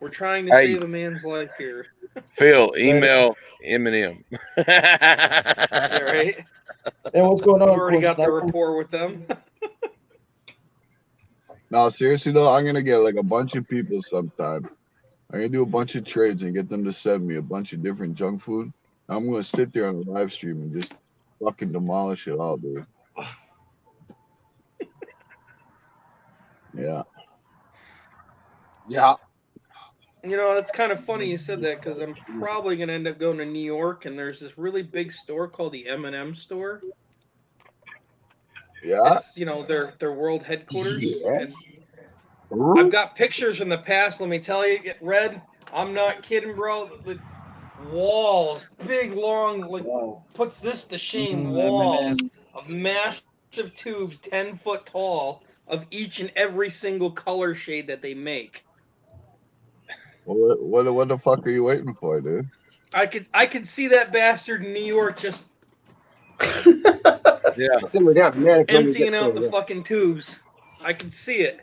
We're trying to Hey. save a man's life here. Phil, email Eminem. Yeah, right? Hey, what's going I've on? already got the Sniper? rapport with them. No, seriously though, I'm gonna get like a bunch of people sometime. I'm gonna do a bunch of trades and get them to send me a bunch of different junk food. I'm gonna sit there on the live stream and just fucking demolish it all, dude. Yeah. Yeah. You know, it's kind of funny you said that because I'm probably going to end up going to New York, and there's this really big store called the M&M store. Yeah. It's, you know, their world headquarters. Yeah. And I've got pictures in the past, let me tell you, Red, I'm not kidding, bro. The walls, big, long, like, puts this to shame, walls of massive tubes, 10 foot tall, of each and every single color shade that they make. What the fuck are you waiting for, dude? I could see that bastard in New York just Yeah. emptying out the fucking tubes. I can see it.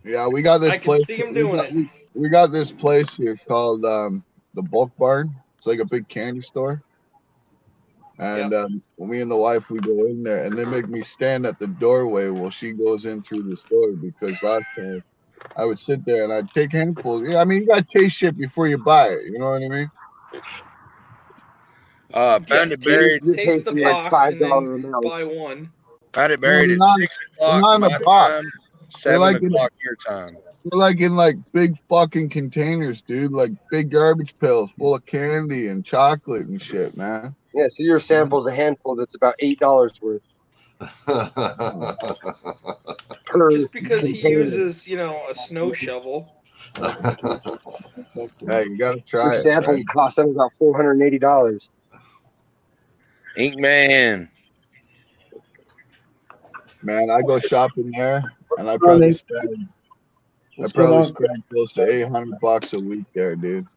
Yeah, we got this I can place. see him doing it. We got this place here called the Bulk Barn. It's like a big candy store. And me and the wife, we go in there, and they make me stand at the doorway while she goes in through the store because last time I would sit there and I'd take handfuls. Yeah, I mean, you gotta taste shit before you buy it. You know what I mean? Found it buried. Taste the box and then buy one. Found it buried at 6 o'clock not in my a box. time, 7 like in- o'clock your time. They're like in like big fucking containers, dude. Like big garbage pails full of candy and chocolate and shit, man. Yeah, so your sample's a handful that's about $8 worth. Just because he uses, you know, a snow shovel. Hey, you gotta try Your it. sample right? cost them about $480. Ink Man. Man, I go shopping there, and I probably spend close to $800 a week there, dude.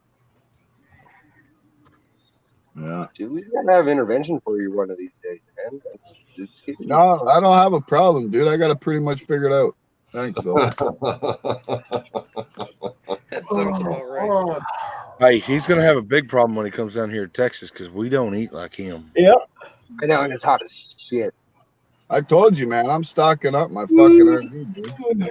Yeah. Dude, we gotta have intervention for you one of these days, man. It's No, I don't have a problem, dude. I got it pretty much figured out. Thanks, though. That sounds about right. Hey, he's gonna have a big problem when he comes down here to Texas because we don't eat like him. Yep. I know, and it's hot as shit. I told you, man. I'm stocking up my fucking RV, dude.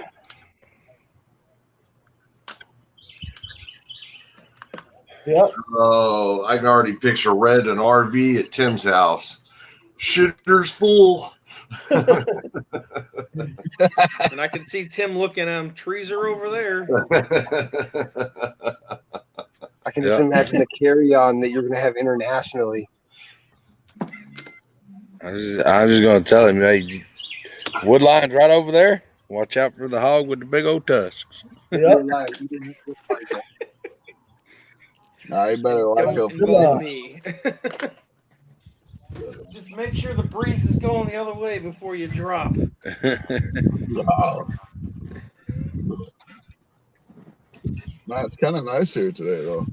Yep. Oh, I can already picture Red and RV at Tim's house. Shitter's full. And I can see Tim looking at him. Trees are over there. I can just imagine the carry-on that you're gonna have internationally. I'm just gonna tell him, hey, wood line's right over there. Watch out for the hog with the big old tusks. Yep. Nah, you better watch Don't out involve me. Just make sure the breeze is going the other way before you drop. Nah, it's kind of nice here today, though.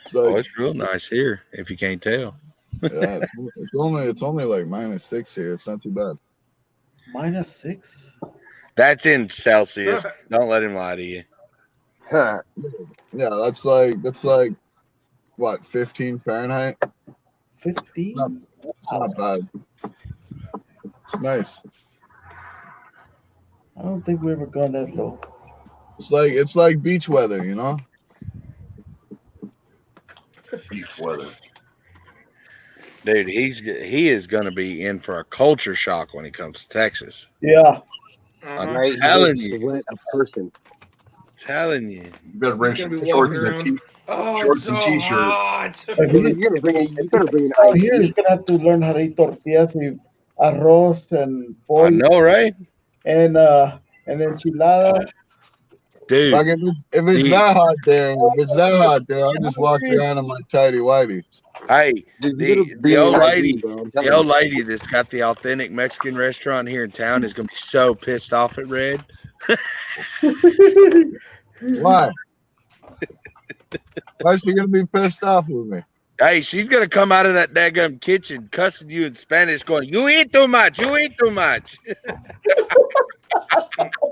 It's Oh, like, it's real nice here, if you can't tell. yeah, it's only like -6 here. It's not too bad. -6? That's in Celsius. Don't let him lie to you. Huh. Yeah, that's like what, 15 Fahrenheit? 15? It's not bad. It's nice. I don't think we ever gone that low. It's like beach weather, you know? Beach weather. Dude, he is gonna be in for a culture shock when he comes to Texas. Yeah. I'm Right, telling he you. looks like a person. telling you. You better bring He's gonna some be shorts walking and around. Oh, shorts it's and so t-shirt. hot. If he- You better bring an out here, he's ID. gonna have to learn how to eat tortillas y arroz and I pollo know, right? and enchilada. Dude. Like if it's The- that hot there, I'll just walk around in my tidy whities. Hey, Dude, you better the bring old an lady, ID, bro. I'm the telling old you. lady that's got the authentic Mexican restaurant here in town is gonna be so pissed off at Red. Why? Why is she gonna be pissed off with me? Hey, she's gonna come out of that daggum kitchen cussing you in Spanish, going, "You eat too much. You eat too much."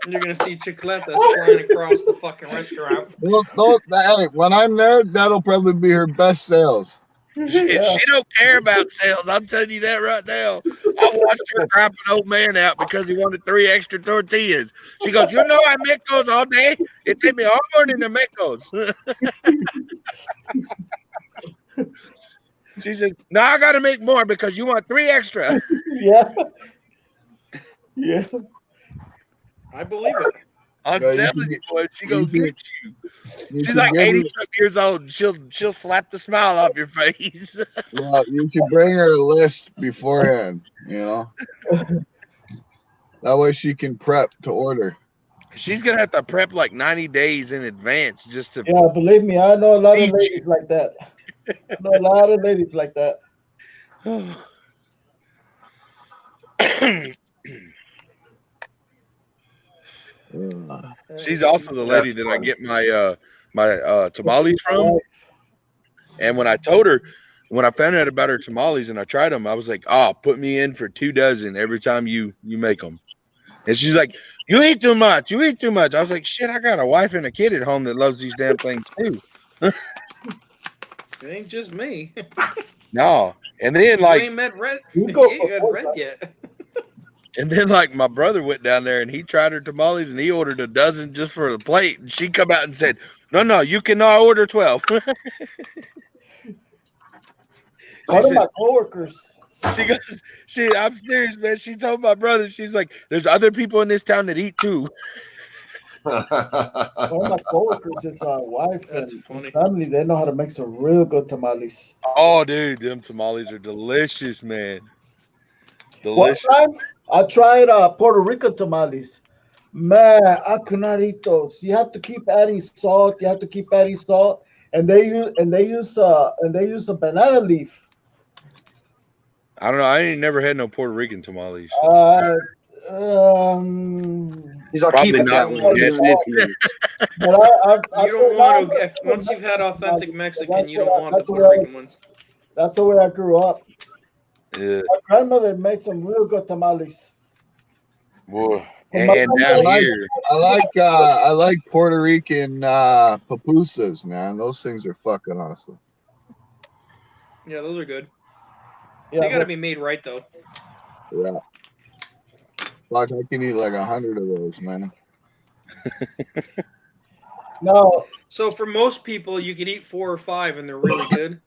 You're gonna see chicletas flying across the fucking restaurant. Well, hey, when I'm there, that'll probably be her best sales. She don't care about sales. I'm telling you that right now. I watched her crap an old man out because he wanted 3 extra tortillas. She goes, "You know I make those all day. It take me all morning to make those." She said, "No, I got to make more because you want 3 extra." Yeah. Yeah. I believe it. I'm Yeah, you telling can you, boy, she gonna can- get you. You She's should like give her- 80 years old. And she'll slap the smile off your face. Well, you should bring her a list beforehand, you know. That way she can prep to order. She's gonna have to prep like 90 days in advance just to. Yeah, believe me, I know a lot of Feed ladies like that. I know a lot of ladies like that. She's also the lady that I get my tamales from. And when I told her, when I found out about her tamales and I tried them, I was like, "Oh, put me in for 2 dozen every time you make them." And she's like, "You eat too much. You eat too much." I was like, "Shit, I got a wife and a kid at home that loves these damn things too." It ain't just me. No. And then You like ain't met Red. You You go ain't got before Red that. yet. And then, like, my brother went down there and he tried her tamales and he ordered a dozen just for the plate. And she come out and said, "No, you cannot order 12." One of said- my coworkers. She goes, I'm serious, man. She told my brother, she's like, "There's other people in this town that eat too." One of my coworkers, his wife That's and funny. his family, they know how to make some real good tamales. Oh, dude, them tamales are delicious, man. One Delicious. time, I tried Puerto Rico tamales. Man, I could not eat those. You have to keep adding salt. You have to keep adding salt, and they use a banana leaf. I don't know. I ain't never had no Puerto Rican tamales. He's all Probably keep it not that way. one. You Yes, know what it's- But You don't want to. Once you've had authentic Mexican, you don't want the Puerto Rican ones. That's the way I grew up. Yeah. My grandmother made some real good tamales. Boy. And And down here, I like Puerto Rican pupusas, man. Those things are fucking awesome. Yeah, those are good. Yeah, They got to but- be made right though. Yeah. Fuck, I can eat like 100 of those, man. No, So for most people, you could eat 4 or 5, and they're really good.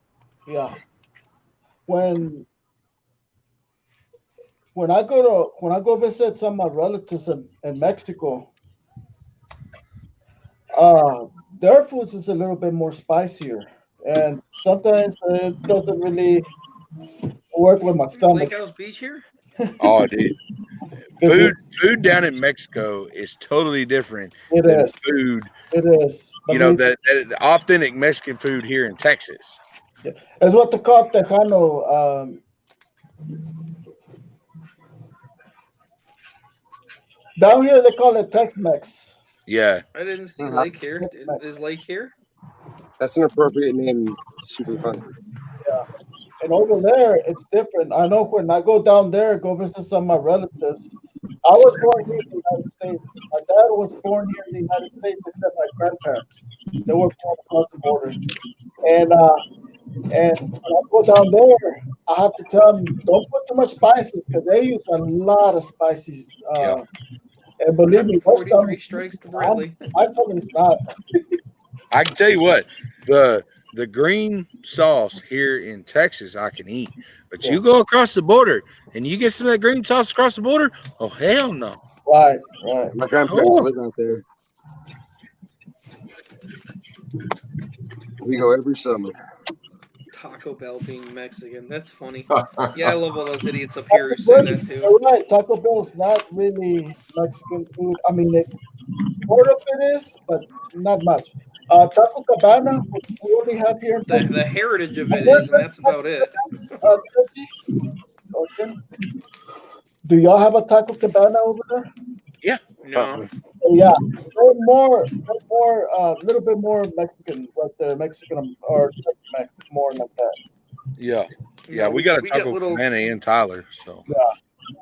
yeah. When I go visit some of my relatives in Mexico, their food is a little bit more spicier, and sometimes it doesn't really work with my stomach. Lake House Beach here. oh, dude, food down in Mexico is totally different It than is. food. It is. You know that the authentic Mexican food here in Texas. It's what they call Tejano. Down here they call it Tex-Mex. Yeah. I didn't see Uh-huh. Lake here. Is Lake here? That's an appropriate name. Super fun. Yeah. And over there, it's different. I know when I go down there, go visit some of my relatives. I was born here in the United States. My dad was born here in the United States, except my grandparents. They were born across the border. And when I go down there, I have to tell them, don't put too much spices because they use a lot of spices. And believe me, most 43 strikes to Bradley. my family's not. I can tell you what, the green sauce here in Texas I can eat, but you go across the border and you get some of that green sauce across the border. Oh hell no! Right. My grandparents Oh. live out there. We go every summer. Taco Bell being Mexican. That's funny. Yeah, I love all those idiots up here who say that too. You're right. Taco Bell is not really Mexican food. I mean, it sort of it is, but not much. Taco Cabana, which we only have here in The heritage of it is, and that's about it. Turkey. Okay. Do y'all have a Taco Cabana over there? Yeah. No. Yeah, they're more, a little bit more Mexican, like the Mexican or more like that. Yeah. Yeah, we got a Taco Cabana in Tyler, so. Yeah.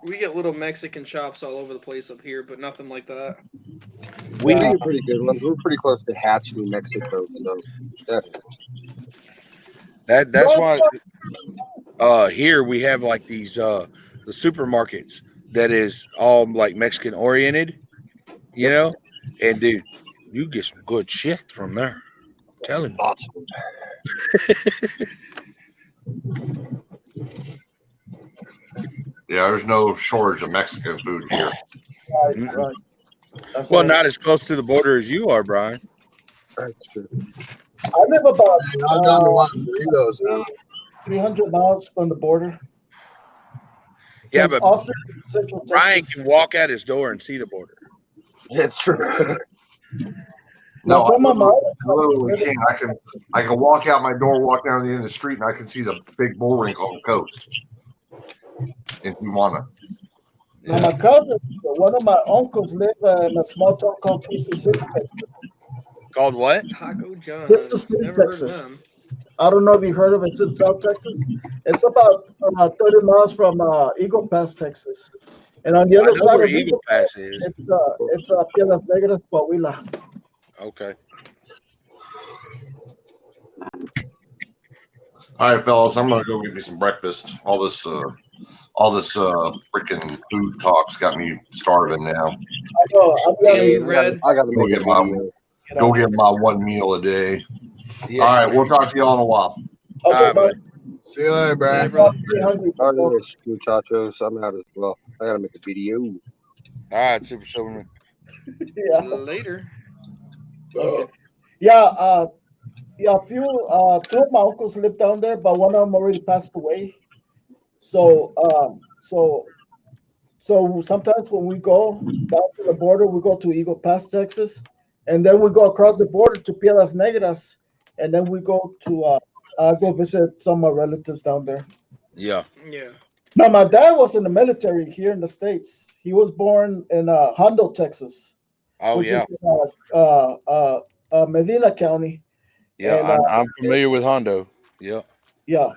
We get little Mexican shops all over the place up here, but nothing like that. We do pretty good ones. We're pretty close to Hatch, New Mexico, so definitely. That's why here we have like these the supermarkets that is all like Mexican oriented, you know, and dude, you get some good shit from there. I'm telling you. Awesome. Yeah, there's no shortage of Mexican food here. Right. Well, not as close to the border as you are, Brian. That's true. I live about I'm down to want burritos now. 300 miles from the border. Yeah, Since but Austin, Central Brian Texas. can walk out his door and see the border. That's true. No, I From my mom, literally can't. I can walk out my door, walk down the end of the street, and I can see the big bull ring on the coast in Tijuana. now my cousin, one of my uncles live in a small town called Crystal City, Texas. Called what? Taco John's. Crystal City, Never heard of Texas. them. I don't know if you heard of it. It's in South Texas. It's about 30 miles from Eagle Pass, Texas. And on the I other know side where of Eagle Pass is. it's Piedras Negras, Coahuila. Okay. All right, fellas, I'm gonna go get me some breakfast. All this freaking food talk's got me starving now. I know. Hey, Red. I gotta Go make get a my video. my one meal a day. Yeah. All right, we'll talk to y'all in a while. All right, bud. buddy. See you later, Hey, Brian. brother. All right, muchachos. I'm out as well. I gotta make a video. All right, Super Silverman. Yeah. Later. Okay. Yeah. Yeah. Two of my uncles live down there, but one of them already passed away. So sometimes when we go down to the border, we go to Eagle Pass, Texas, and then we go across the border to Piedras Negras, and then we go to go visit some of my relatives down there. Yeah. Yeah. Now, my dad was in the military here in the States. He was born in Hondo, Texas. Oh, which yeah. is Medina County. Yeah, And, I'm familiar with Hondo. Yeah. Yeah.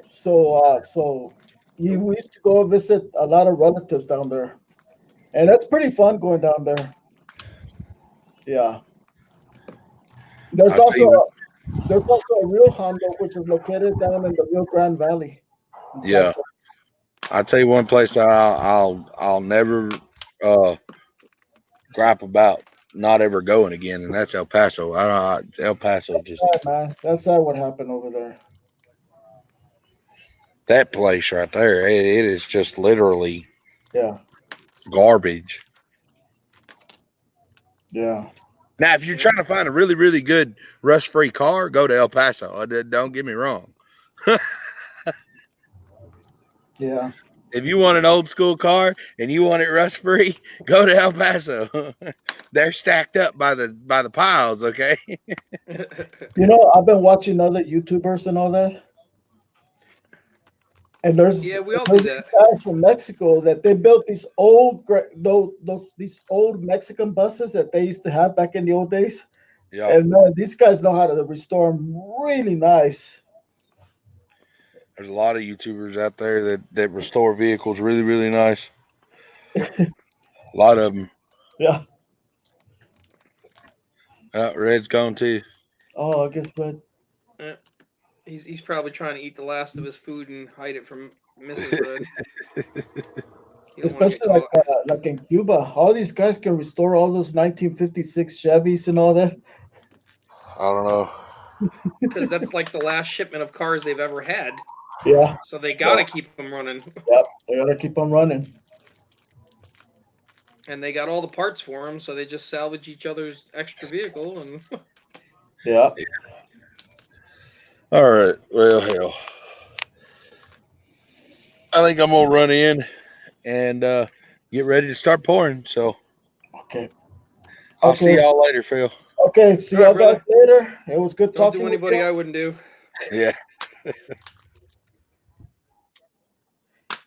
So we used to go visit a lot of relatives down there, and that's pretty fun going down there. Yeah. There's I'll tell you also a real Hondo, which is located down in the Rio Grande Valley. Yeah. I'll tell you one place that I'll never gripe about not ever going again, and that's El Paso. El Paso just man, that's sad what happened over there. that place right there. It is just literally garbage. Yeah. Now, if you're trying to find a really, really good rust-free car, go to El Paso. Don't get me wrong. Yeah. If you want an old school car and you want it rust-free, go to El Paso. They're stacked up by the piles, okay? You know, I've been watching other YouTubers and all that. And there's we all do these that. guys from Mexico that they built these old these old Mexican buses that they used to have back in the old days. Yeah. And these guys know how to restore them really nice. There's a lot of YouTubers out there that restore vehicles really, really nice. A lot of them. Yeah. Red's gone too. Oh, I guess Red. He's probably trying to eat the last of his food and hide it from Mrs. Red. Especially like in Cuba, all these guys can restore all those 1956 Chevys and all that. I don't know. Because that's like the last shipment of cars they've ever had. Yeah. So they gotta keep them running. Yep, they gotta keep them running. and they got all the parts for them, so they just salvage each other's extra vehicle and. Yeah. All right. Well, hell. I think I'm gonna run in and get ready to start pouring. So Okay. I'll see y'all later, Phil. Okay. See All right, y'all guys later. It was good Don't talking do with anybody you. I wouldn't do. Yeah.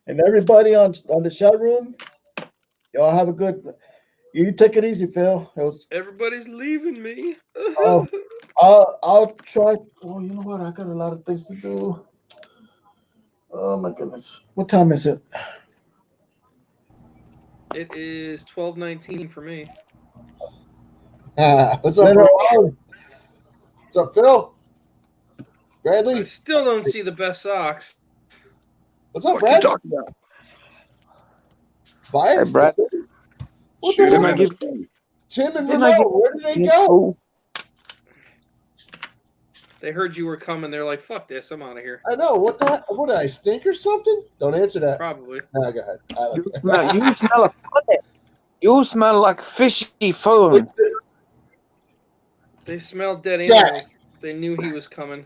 And everybody on the chat room, y'all have a good. You take it easy, Phil. It was. Everybody's leaving me. Oh, I'll try. Well, you know what? I got a lot of things to do. Oh my goodness. What time is it? It is 12:19 for me. What's up, Later bro? on. What's up, Phil? I Bradley? still don't see the best socks. What's up, What you Brad? talking about? Bye. Hey, Brad. What Shoot the him hell? and give Tim and Didn't I Renault, give where did they him go? oh, They heard you were coming. They're like, "Fuck this! I'm out of here." I know. What the? What did I stink or something? Don't answer that. Probably. No, go ahead. I don't you care. smell a funny. You smell like fishy food. They smelled dead Jack. animals. They knew he was coming.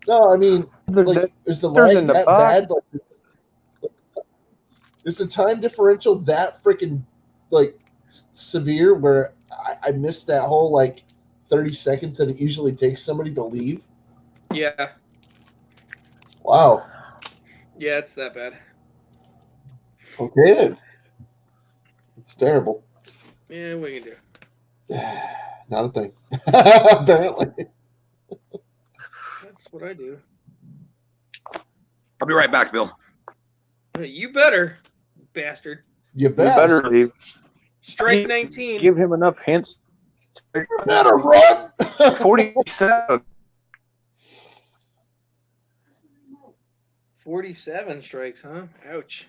No, I mean, like, is the lag in the that box. bad? Like, is the time differential that freaking like severe where I missed that whole like 30 seconds that it usually takes somebody to leave? Yeah, Wow. yeah, it's that bad. Okay then. It's terrible. Yeah, what you can do? Not a thing. Apparently. That's what I do. I'll be right back, Bill. You better, bastard. You You better leave. Strike 19. Give him enough hints. Better run. 47. 47 strikes, huh? Ouch.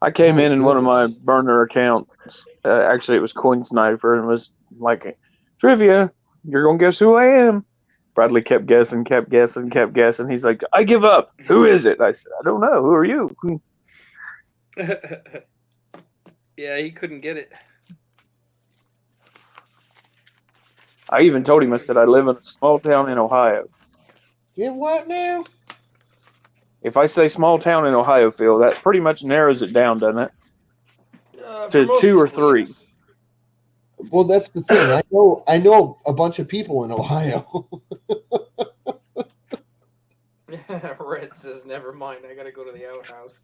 I came in one of my burner accounts. Actually, it was Coin Sniper, and was like, trivia. You're gonna guess who I am. Bradley kept guessing. He's like, I give up. Who is it? I said, I don't know. Who are you? Yeah, he couldn't get it. I even told him. I said I live in a small town in Ohio. Get what now? If I say small town in Ohio, Phil, that pretty much narrows it down, doesn't it? To most 2 or people, 3. yes. Well, that's the thing. I know a bunch of people in Ohio. Red says, never mind. I got to go to the outhouse.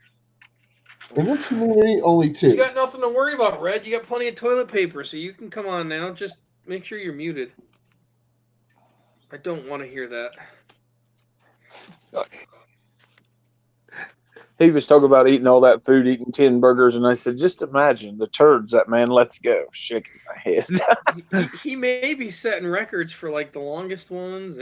In this community, only 2. You got nothing to worry about, Red. You got plenty of toilet paper, so you can come on now. Just make sure you're muted. I don't want to hear that. He was talking about eating all that food, eating 10 burgers, and I said, just imagine the turds that man lets go. Shaking my head. He may be setting records for like the longest ones.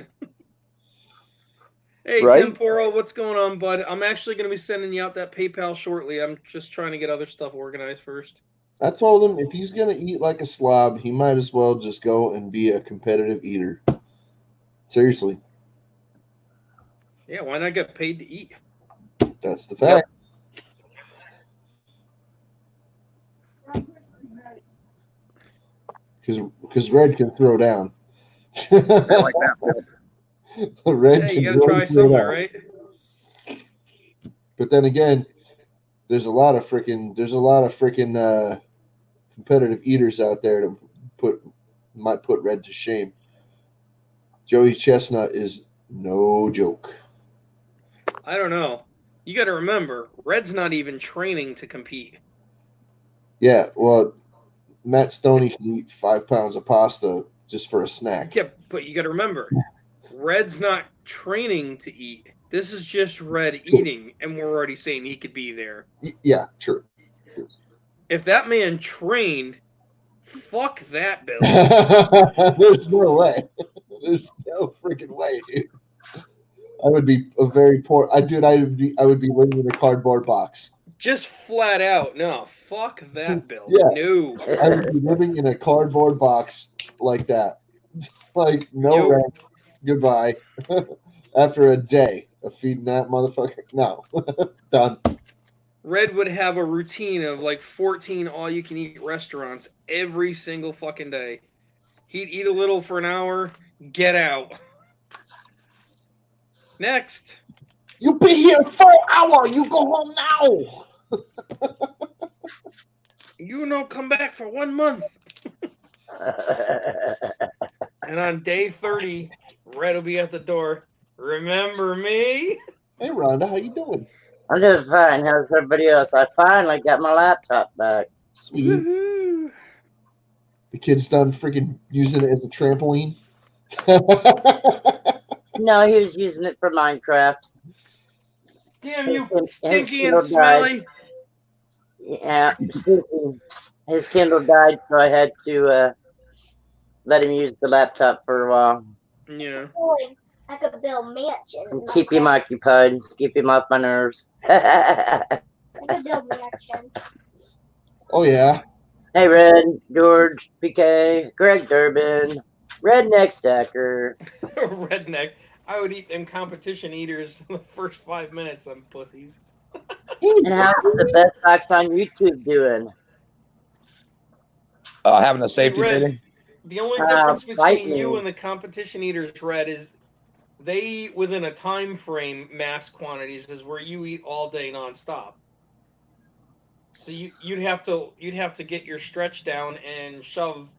Hey, Right? Temporo, what's going on, bud? I'm actually going to be sending you out that PayPal shortly. I'm just trying to get other stuff organized first. I told him if he's going to eat like a slob, he might as well just go and be a competitive eater. Seriously. Yeah, why not get paid to eat? That's the fact. Because Red can throw down. I like that. Red Hey, can you got to really try throw somewhere, down. right? But then again, there's a lot of freaking competitive eaters out there that might put Red to shame. Joey Chestnut is no joke. I don't know. You got to remember, Red's not even training to compete. Yeah, well, Matt Stoney can eat 5 pounds of pasta just for a snack. Yeah, but you got to remember, Red's not training to eat. This is just Red eating, and we're already saying he could be there. Yeah, true. If that man trained, fuck that, Bill. There's no way. There's no freaking way, dude. I would be a very poor. I would be living in a cardboard box. Just flat out, no. Fuck that, Bill. Yeah. No. I would be living in a cardboard box like that. Like, no Nope. rent. Goodbye. After a day of feeding that motherfucker. No. Done. Red would have a routine of like 14 all-you-can-eat restaurants every single fucking day. He'd eat a little for an hour, get out. Next. You be here 4 hours. You go home now. You know, come back for 1 month. And on day 30, Red will be at the door. Remember me? Hey, Rhonda, how you doing? I'm doing fine. How's everybody else? I finally got my laptop back. Sweet. The kid's done freaking using it as a trampoline. No, he was using it for Minecraft. Damn you, His stinky Kindle and smelly. died. Yeah, stinky. His Kindle died, so I had to let him use the laptop for a while. Yeah. I could build mansions. And keep him occupied, keep him off my nerves. I could build mansions. Oh, yeah. Hey, Red, George, PK, Greg Durbin, Redneck Stacker. Redneck. I would eat them competition eaters in the first 5 minutes, them pussies. And how's the Best Box on YouTube doing? Having a safety Red, meeting. The only difference between lightning. you and the competition eaters, Red, is they eat within a time frame mass quantities is where you eat all day nonstop. So you'd have to get your stretch down and shove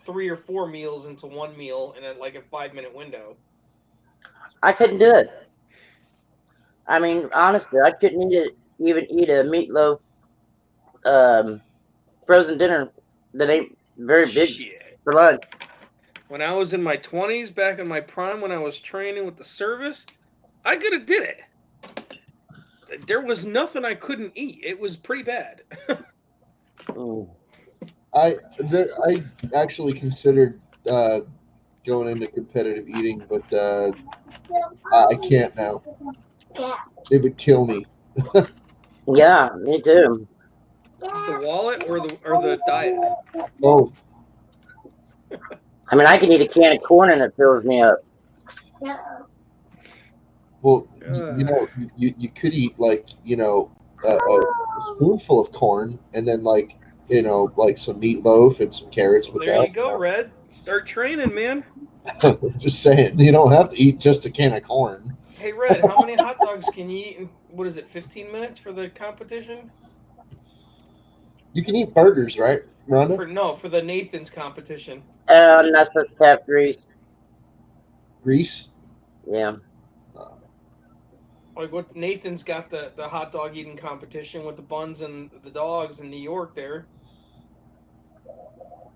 3 or 4 meals into one meal in like a 5-minute window. I couldn't do it. I mean, honestly, I couldn't even eat a meatloaf frozen dinner that ain't very big for lunch. When I was in my 20s, back in my prime, when I was training with the service, I could have did it. There was nothing I couldn't eat. It was pretty bad. I actually considered going into competitive eating, but I can't now. It would kill me. Yeah, me too. The wallet or the diet? Both. I mean, I can eat a can of corn and it fills me up. Well, you know, you could eat like, you know, a spoonful of corn and then like, you know, like some meatloaf and some carrots with There that. you go, Red. Start training, man. Just saying, you don't have to eat just a can of corn. Hey, Red, how many hot dogs can you eat in, what is it, 15 minutes for the competition? You can eat burgers, right, Rhonda? For the Nathan's competition. That's what tap grease. Grease? Yeah. Like what Nathan's got the hot dog eating competition with the buns and the dogs in New York there.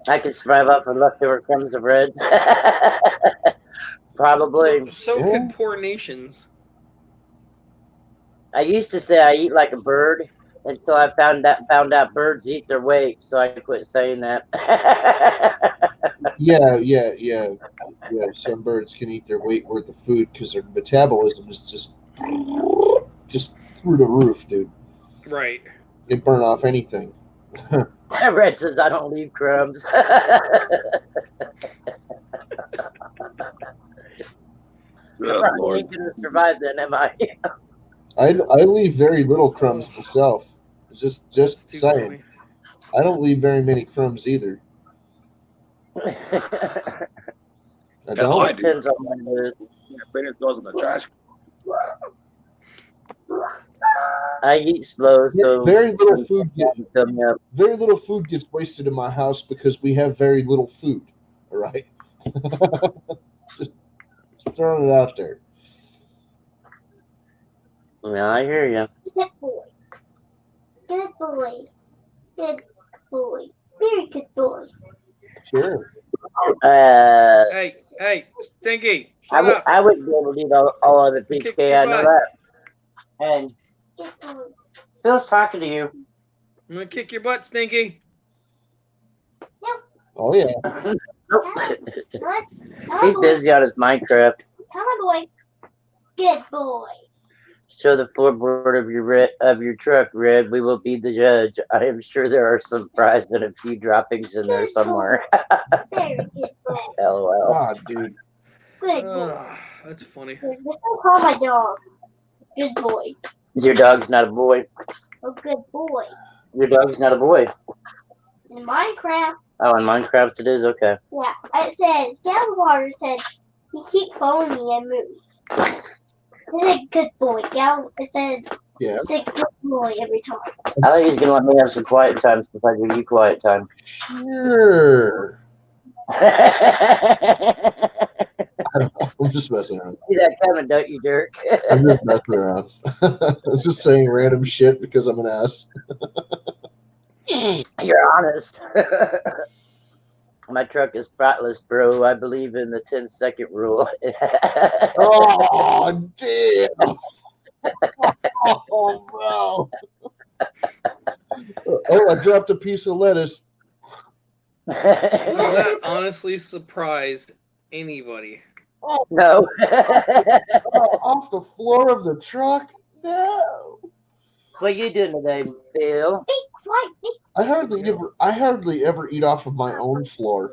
I could survive off of leftover crumbs of bread. Probably. So could poor nations. I used to say I eat like a bird until I found out birds eat their weight, so I quit saying that. Yeah. Some birds can eat their weight worth of food because their metabolism is just through the roof, dude. Right. They burn off anything. Red says I don't leave crumbs. I ain't gonna survive then, am I? I leave very little crumbs myself. Just saying. Funny. I don't leave very many crumbs either. I don't. I do. Depends on what it is. Finish those in the trash. I eat slow, so Very little food gets wasted in my house because we have very little food. All right, just throwing it out there. Yeah, I hear you. Good boy. Good boy. Good boy. Very good boy. Sure. Hey, Stinky, shut up. I wouldn't be able to eat all of it, PK. I know that. And Phil's talking to you. I'm gonna kick your butt, Stinky. Oh yeah. Nope. He's busy on his Minecraft. Come on, boy. Good boy. Show the floorboard of your truck, Red. We will be the judge. I am sure there are some fries and a few droppings in there somewhere. Very good boy. LOL. Ah, dude. Good boy. That's funny. Just don't call my dog. Good boy. Your dog's not a boy. A good boy. Your dog's not a boy. In Minecraft, Oh, in Minecraft it is? Okay. yeah, it said, Galwater said, you keep following me and move. It said, good boy. It said, Yeah. it's a good boy every time. I thought he was going to let me have some quiet time if I give you quiet time. Sure. I'm just messing around. See that coming, don't you, Dirk? I'm just messing around. I'm just saying random shit because I'm an ass. You're honest. My truck is spotless, bro. I believe in the 10-second rule. Oh, damn. Oh, bro. Oh, I dropped a piece of lettuce. That honestly surprised anybody. Oh, no. Off the floor of the truck? No. What you doing today, Bill? Be quiet. I hardly ever eat off of my own floor.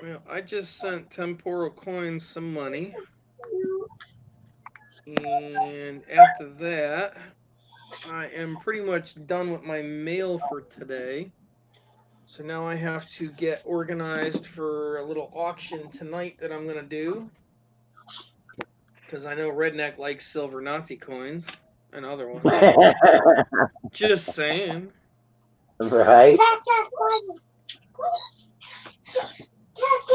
Well, I just sent Temporal Coins some money. And after that, I am pretty much done with my mail for today. So now I have to get organized for a little auction tonight that I'm going to do. Because I know Redneck likes silver Nazi coins and other ones. Just saying. Right?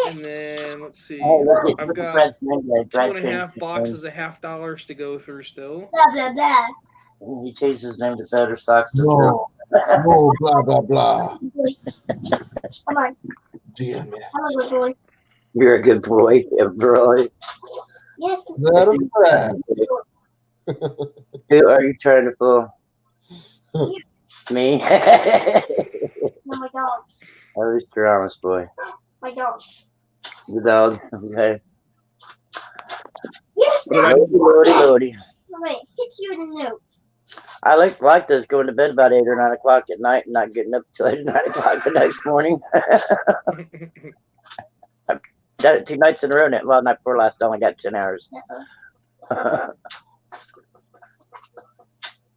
And then, let's see. Oh, look at I've got Fred's name there, Fred 2.5 Prince. boxes of $50 to go through still. Blah, blah, blah. He changed his name to Better Socks. No, no, blah, blah, blah. Come on. Damn it. I'm a good boy. You're a good boy, bro. Yes. That a friend. Who are you trying to fool? Me? No, my dogs. At least you're honest, boy. My dogs. The dog. Okay. Yes. Lordy. Wait, hit you in the nose. I like this going to bed about 8 or 9 o'clock at night and not getting up till 8 or 9 o'clock the next morning. I've done it 2 nights in a row now. Well, night before last, I only got 10 hours.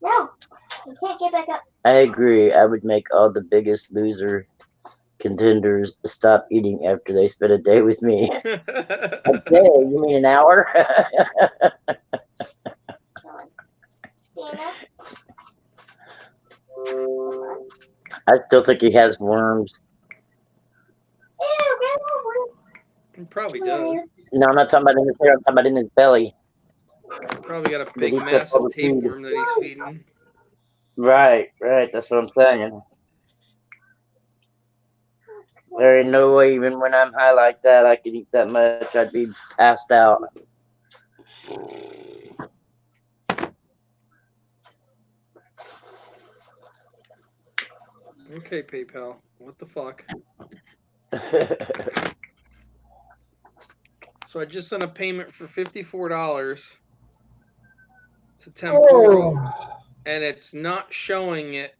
No, you can't get back up. I agree. I would make all the biggest loser contenders stop eating after they spend a day with me. A day? You mean an hour? I still think he has worms. He probably does. No, I'm not talking about in his hair. I'm talking about in his belly. Probably got a big, But he massive took all the tapeworm that he's feeding. Right. That's what I'm saying. There ain't no way, even when I'm high like that, I could eat that much. I'd be passed out. Okay, PayPal. What the fuck? So I just sent a payment for $54 to Temporal, and it's not showing it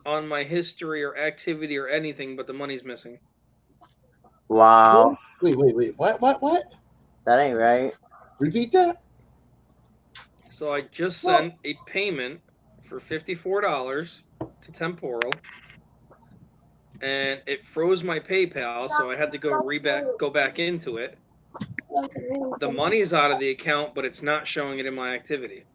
on my history or activity or anything, but the money's missing. Wow. Wait. What? That ain't right. Repeat that? So I just sent a payment for $54 to Temporal, and it froze my PayPal, so I had to go back into it. The money's out of the account, but it's not showing it in my activity.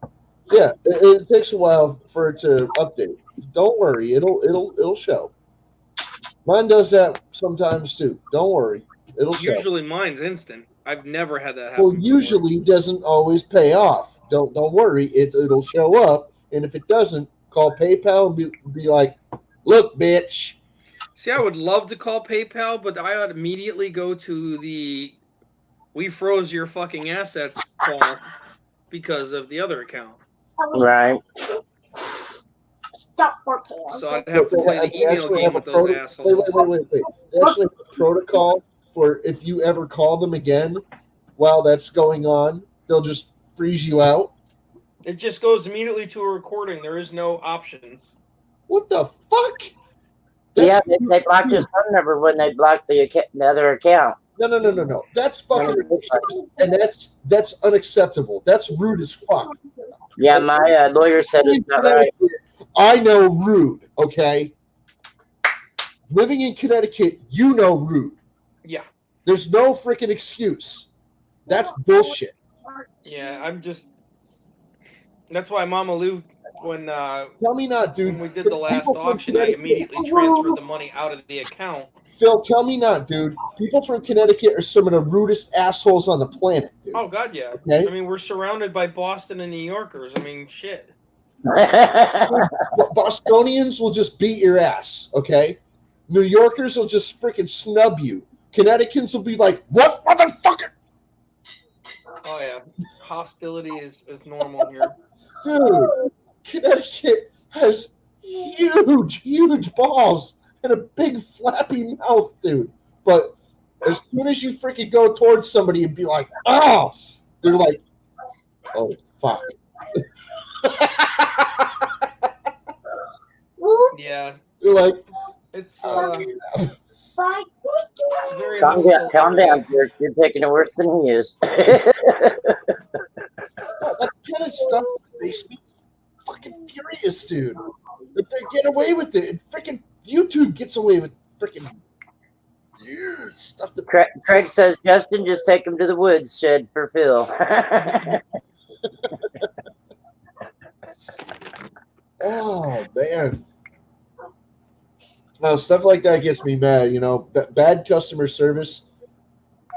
Yeah, it takes a while for it to update. Don't worry, it'll show. Mine does that sometimes too. Don't worry, it'll show. Usually mine's instant. I've never had that happen. Well, usually doesn't always pay off. Don't worry, it'll show up, and if it doesn't, call PayPal and be like, "Look, bitch." See, I would love to call PayPal, but I would immediately go to the "we froze your fucking assets" call because of the other account. Right. Stop working. So I'd have to play the email game with those assholes. Wait. They actually have a protocol for if you ever call them again while that's going on, they'll just freeze you out. It just goes immediately to a recording. There is no options. What the fuck? Yeah, they blocked his phone number when they blocked the other account. No. That's fucking ridiculous. And that's unacceptable. That's rude as fuck. Yeah, my lawyer said it's not right. I know rude, okay? Living in Connecticut, you know rude. Yeah. There's no freaking excuse. That's bullshit. Yeah, I'm just. That's why Mama Lou, when Tell me not, dude. when we did the last People from auction, I Connecticut- immediately transferred the money out of the account. Phil, tell me not, dude. People from Connecticut are some of the rudest assholes on the planet, dude. Oh God, yeah. Okay. I mean, we're surrounded by Boston and New Yorkers. I mean, shit. Bostonians will just beat your ass, okay? New Yorkers will just freaking snub you. Connecticutans will be like, what, motherfucker? Oh yeah, hostility is normal here. Dude, Connecticut has huge balls and a big flappy mouth, dude. But as soon as you freaking go towards somebody and be like, oh, they're like, oh, fuck. Yeah, You're like, it's very Calm hostile. calm down, Jerk. You're taking it worse than he is. that kind of stuff makes me fucking furious, dude. If they get away with it, and freaking YouTube gets away with freaking stuff that. Craig says, Justin, just take him to the woods shed for Phil. Oh man. No, stuff like that gets me mad. You know, bad customer service,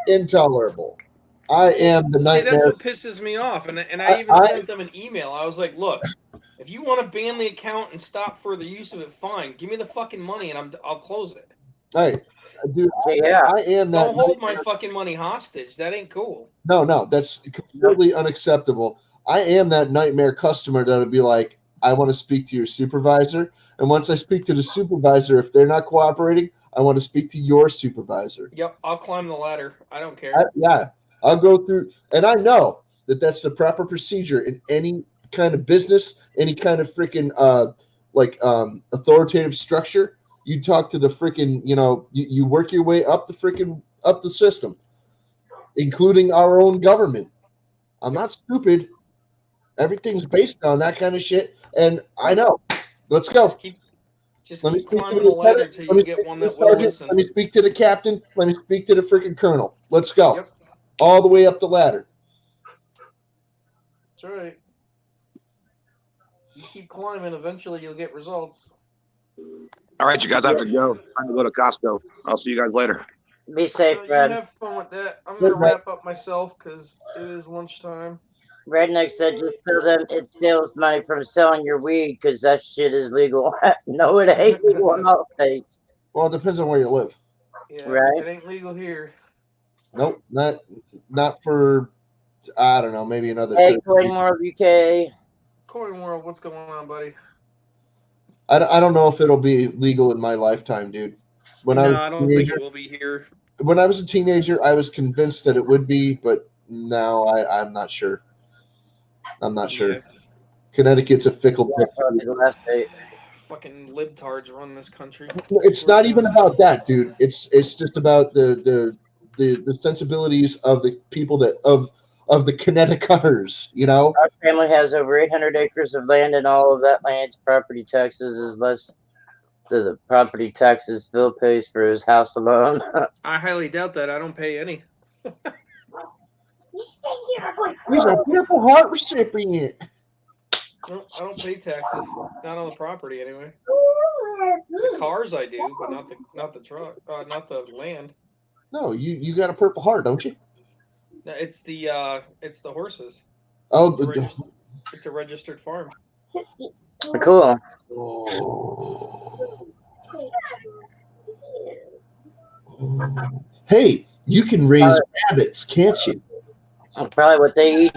intolerable. I am the See, nightmare. that's what pisses me off, and I even sent them an email. I was like, look, if you want to ban the account and stop further use of it, fine. Give me the fucking money, and I'll close it. Hey, dude, Yeah. I am that. Don't hold my fucking money hostage. That ain't cool. No, that's completely unacceptable. I am that nightmare customer that'll be like, I want to speak to your supervisor. And once I speak to the supervisor, if they're not cooperating, I want to speak to your supervisor. Yep, I'll climb the ladder. I don't care. I'll go through. And I know that that's the proper procedure in any kind of business, any kind of freaking authoritative structure. You talk to the freaking, you work your way up the system, including our own government. I'm not stupid. Everything's based on that kind of shit. And I know. Let's go. Just Let me keep speak to climbing the the ladder lieutenant. till Let you me get speak one to the that will sergeant. listen. Let me speak to the captain. Let me speak to the freaking colonel. Let's go. All the way up the ladder. That's right. You keep climbing, eventually you'll get results. All right, you guys, I have to go. Time to go to Costco. I'll see you guys later. Be safe, You Brad. have fun with that. I'm gonna wrap up myself because it is lunchtime. Redneck said just tell them it steals money from selling your weed because that shit is legal. No, it ain't legal in all states. Well, it depends on where you live. Yeah, Right. it ain't legal here. Nope, not for, I don't know, maybe another. Hey, 30 Coin World UK. Coin World, what's going on, buddy? I don't know if it'll be legal in my lifetime, dude. When No, I was I a don't think teenager, it will be here. when I was a teenager, I was convinced that it would be, but now I'm not sure. I'm not sure. Yeah. Connecticut's a fickle. Probably the last state. Fucking libtards run this country. It's not even about that, dude. It's just about the sensibilities of the people that of the Connecticuters, you know. Our family has over 800 acres of land, and all of that land's property taxes is less than the property taxes Phil pays for his house alone. I highly doubt that. I don't pay any. He's a Purple Heart recipient. No, I don't pay taxes. Not on the property anyway. The cars I do, but not the truck, not the land. No, you got a Purple Heart, don't you? No, it's the horses. Oh, It's a registered farm. Cool. Hey, you can raise rabbits, can't you? Probably what they eat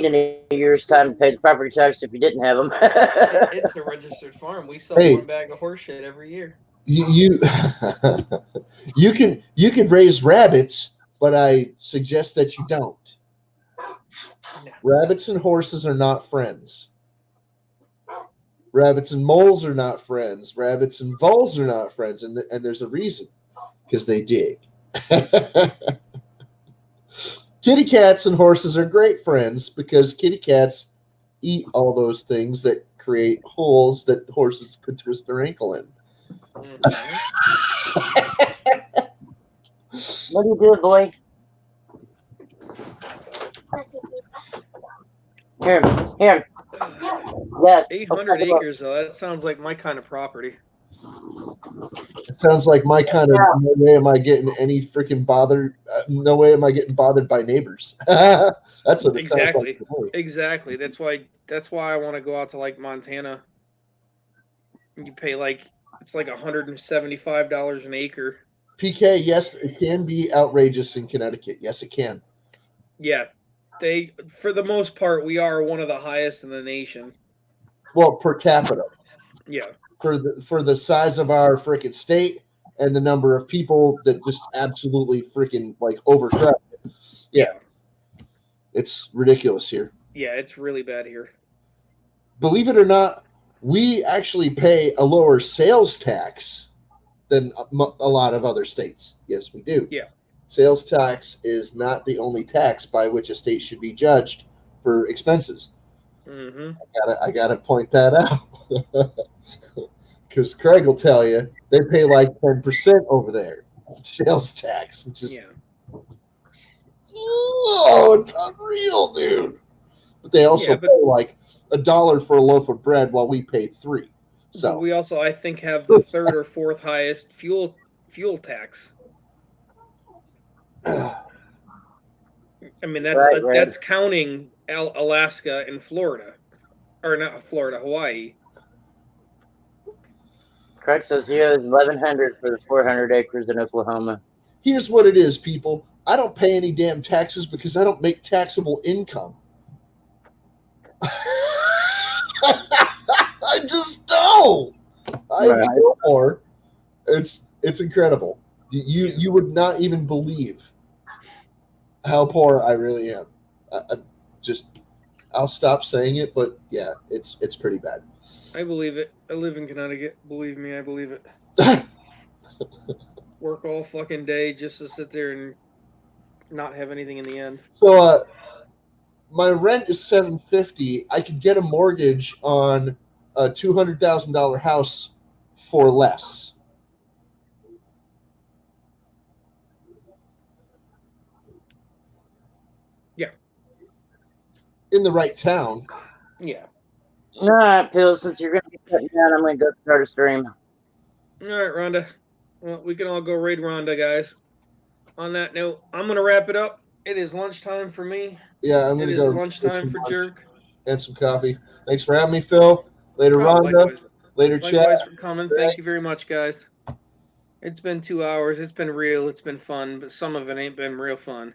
in a year's time to pay the property tax if you didn't have them. It's a registered farm. We sell Hey. one bag of horse shit every year. You you can raise rabbits, but I suggest that you don't. Rabbits and horses are not friends. Rabbits and moles are not friends. Rabbits and voles are not friends, and there's a reason, because they dig. Kitty cats and horses are great friends because kitty cats eat all those things that create holes that horses could twist their ankle in. What do you do, boy? Here. Yes. 800 acres, though. That sounds like my kind of property. It sounds like my kind of. No way am I getting any freaking bothered. No way am I getting bothered by neighbors. That's what it sounds Exactly. like to me. Exactly. That's why I want to go out to like Montana. You pay like it's like $175 an acre. PK, yes, it can be outrageous in Connecticut. Yes, it can. Yeah, for the most part we are one of the highest in the nation. Well, per capita. Yeah. For the size of our freaking state and the number of people that just absolutely freaking like overcrowd. Yeah. It's ridiculous here. Yeah, it's really bad here. Believe it or not, we actually pay a lower sales tax than a lot of other states. Yes, we do. Yeah. Sales tax is not the only tax by which a state should be judged for expenses. Mm-hmm. I gotta point that out. Because Craig will tell you they pay like 10% over there sales tax, which is it's unreal, dude. But they also pay like $1 for a loaf of bread while we pay $3. So but we also, I think, have the third or fourth highest fuel tax. I mean, that's counting Alaska and Florida, or not Florida, Hawaii. Craig says here is $1,100 for the 400 acres in Oklahoma. Here's what it is, people. I don't pay any damn taxes because I don't make taxable income. I just don't. I'm so poor. It's incredible. You would not even believe how poor I really am. I'll stop saying it, but yeah, it's pretty bad. I believe it. I live in Connecticut. Believe me, I believe it. Work all fucking day just to sit there and not have anything in the end. So, my rent is $750. I could get a mortgage on a $200,000 house for less. Yeah. In the right town. Yeah. All right, Phil, since you're going to be cutting down, I'm going to go start a stream. All right, Rhonda. Well, we can all go raid Rhonda, guys. On that note, I'm going to wrap it up. It is lunchtime for me. Yeah, I'm going to go. It is lunchtime for Jerk. And some coffee. Thanks for having me, Phil. Later, Rhonda. Likewise. Later, Likewise chat. for coming. Thank you very much, guys. It's been 2 hours. It's been real. It's been fun, but some of it ain't been real fun.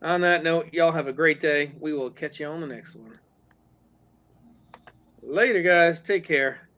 On that note, y'all have a great day. We will catch you on the next one. Later, guys. Take care.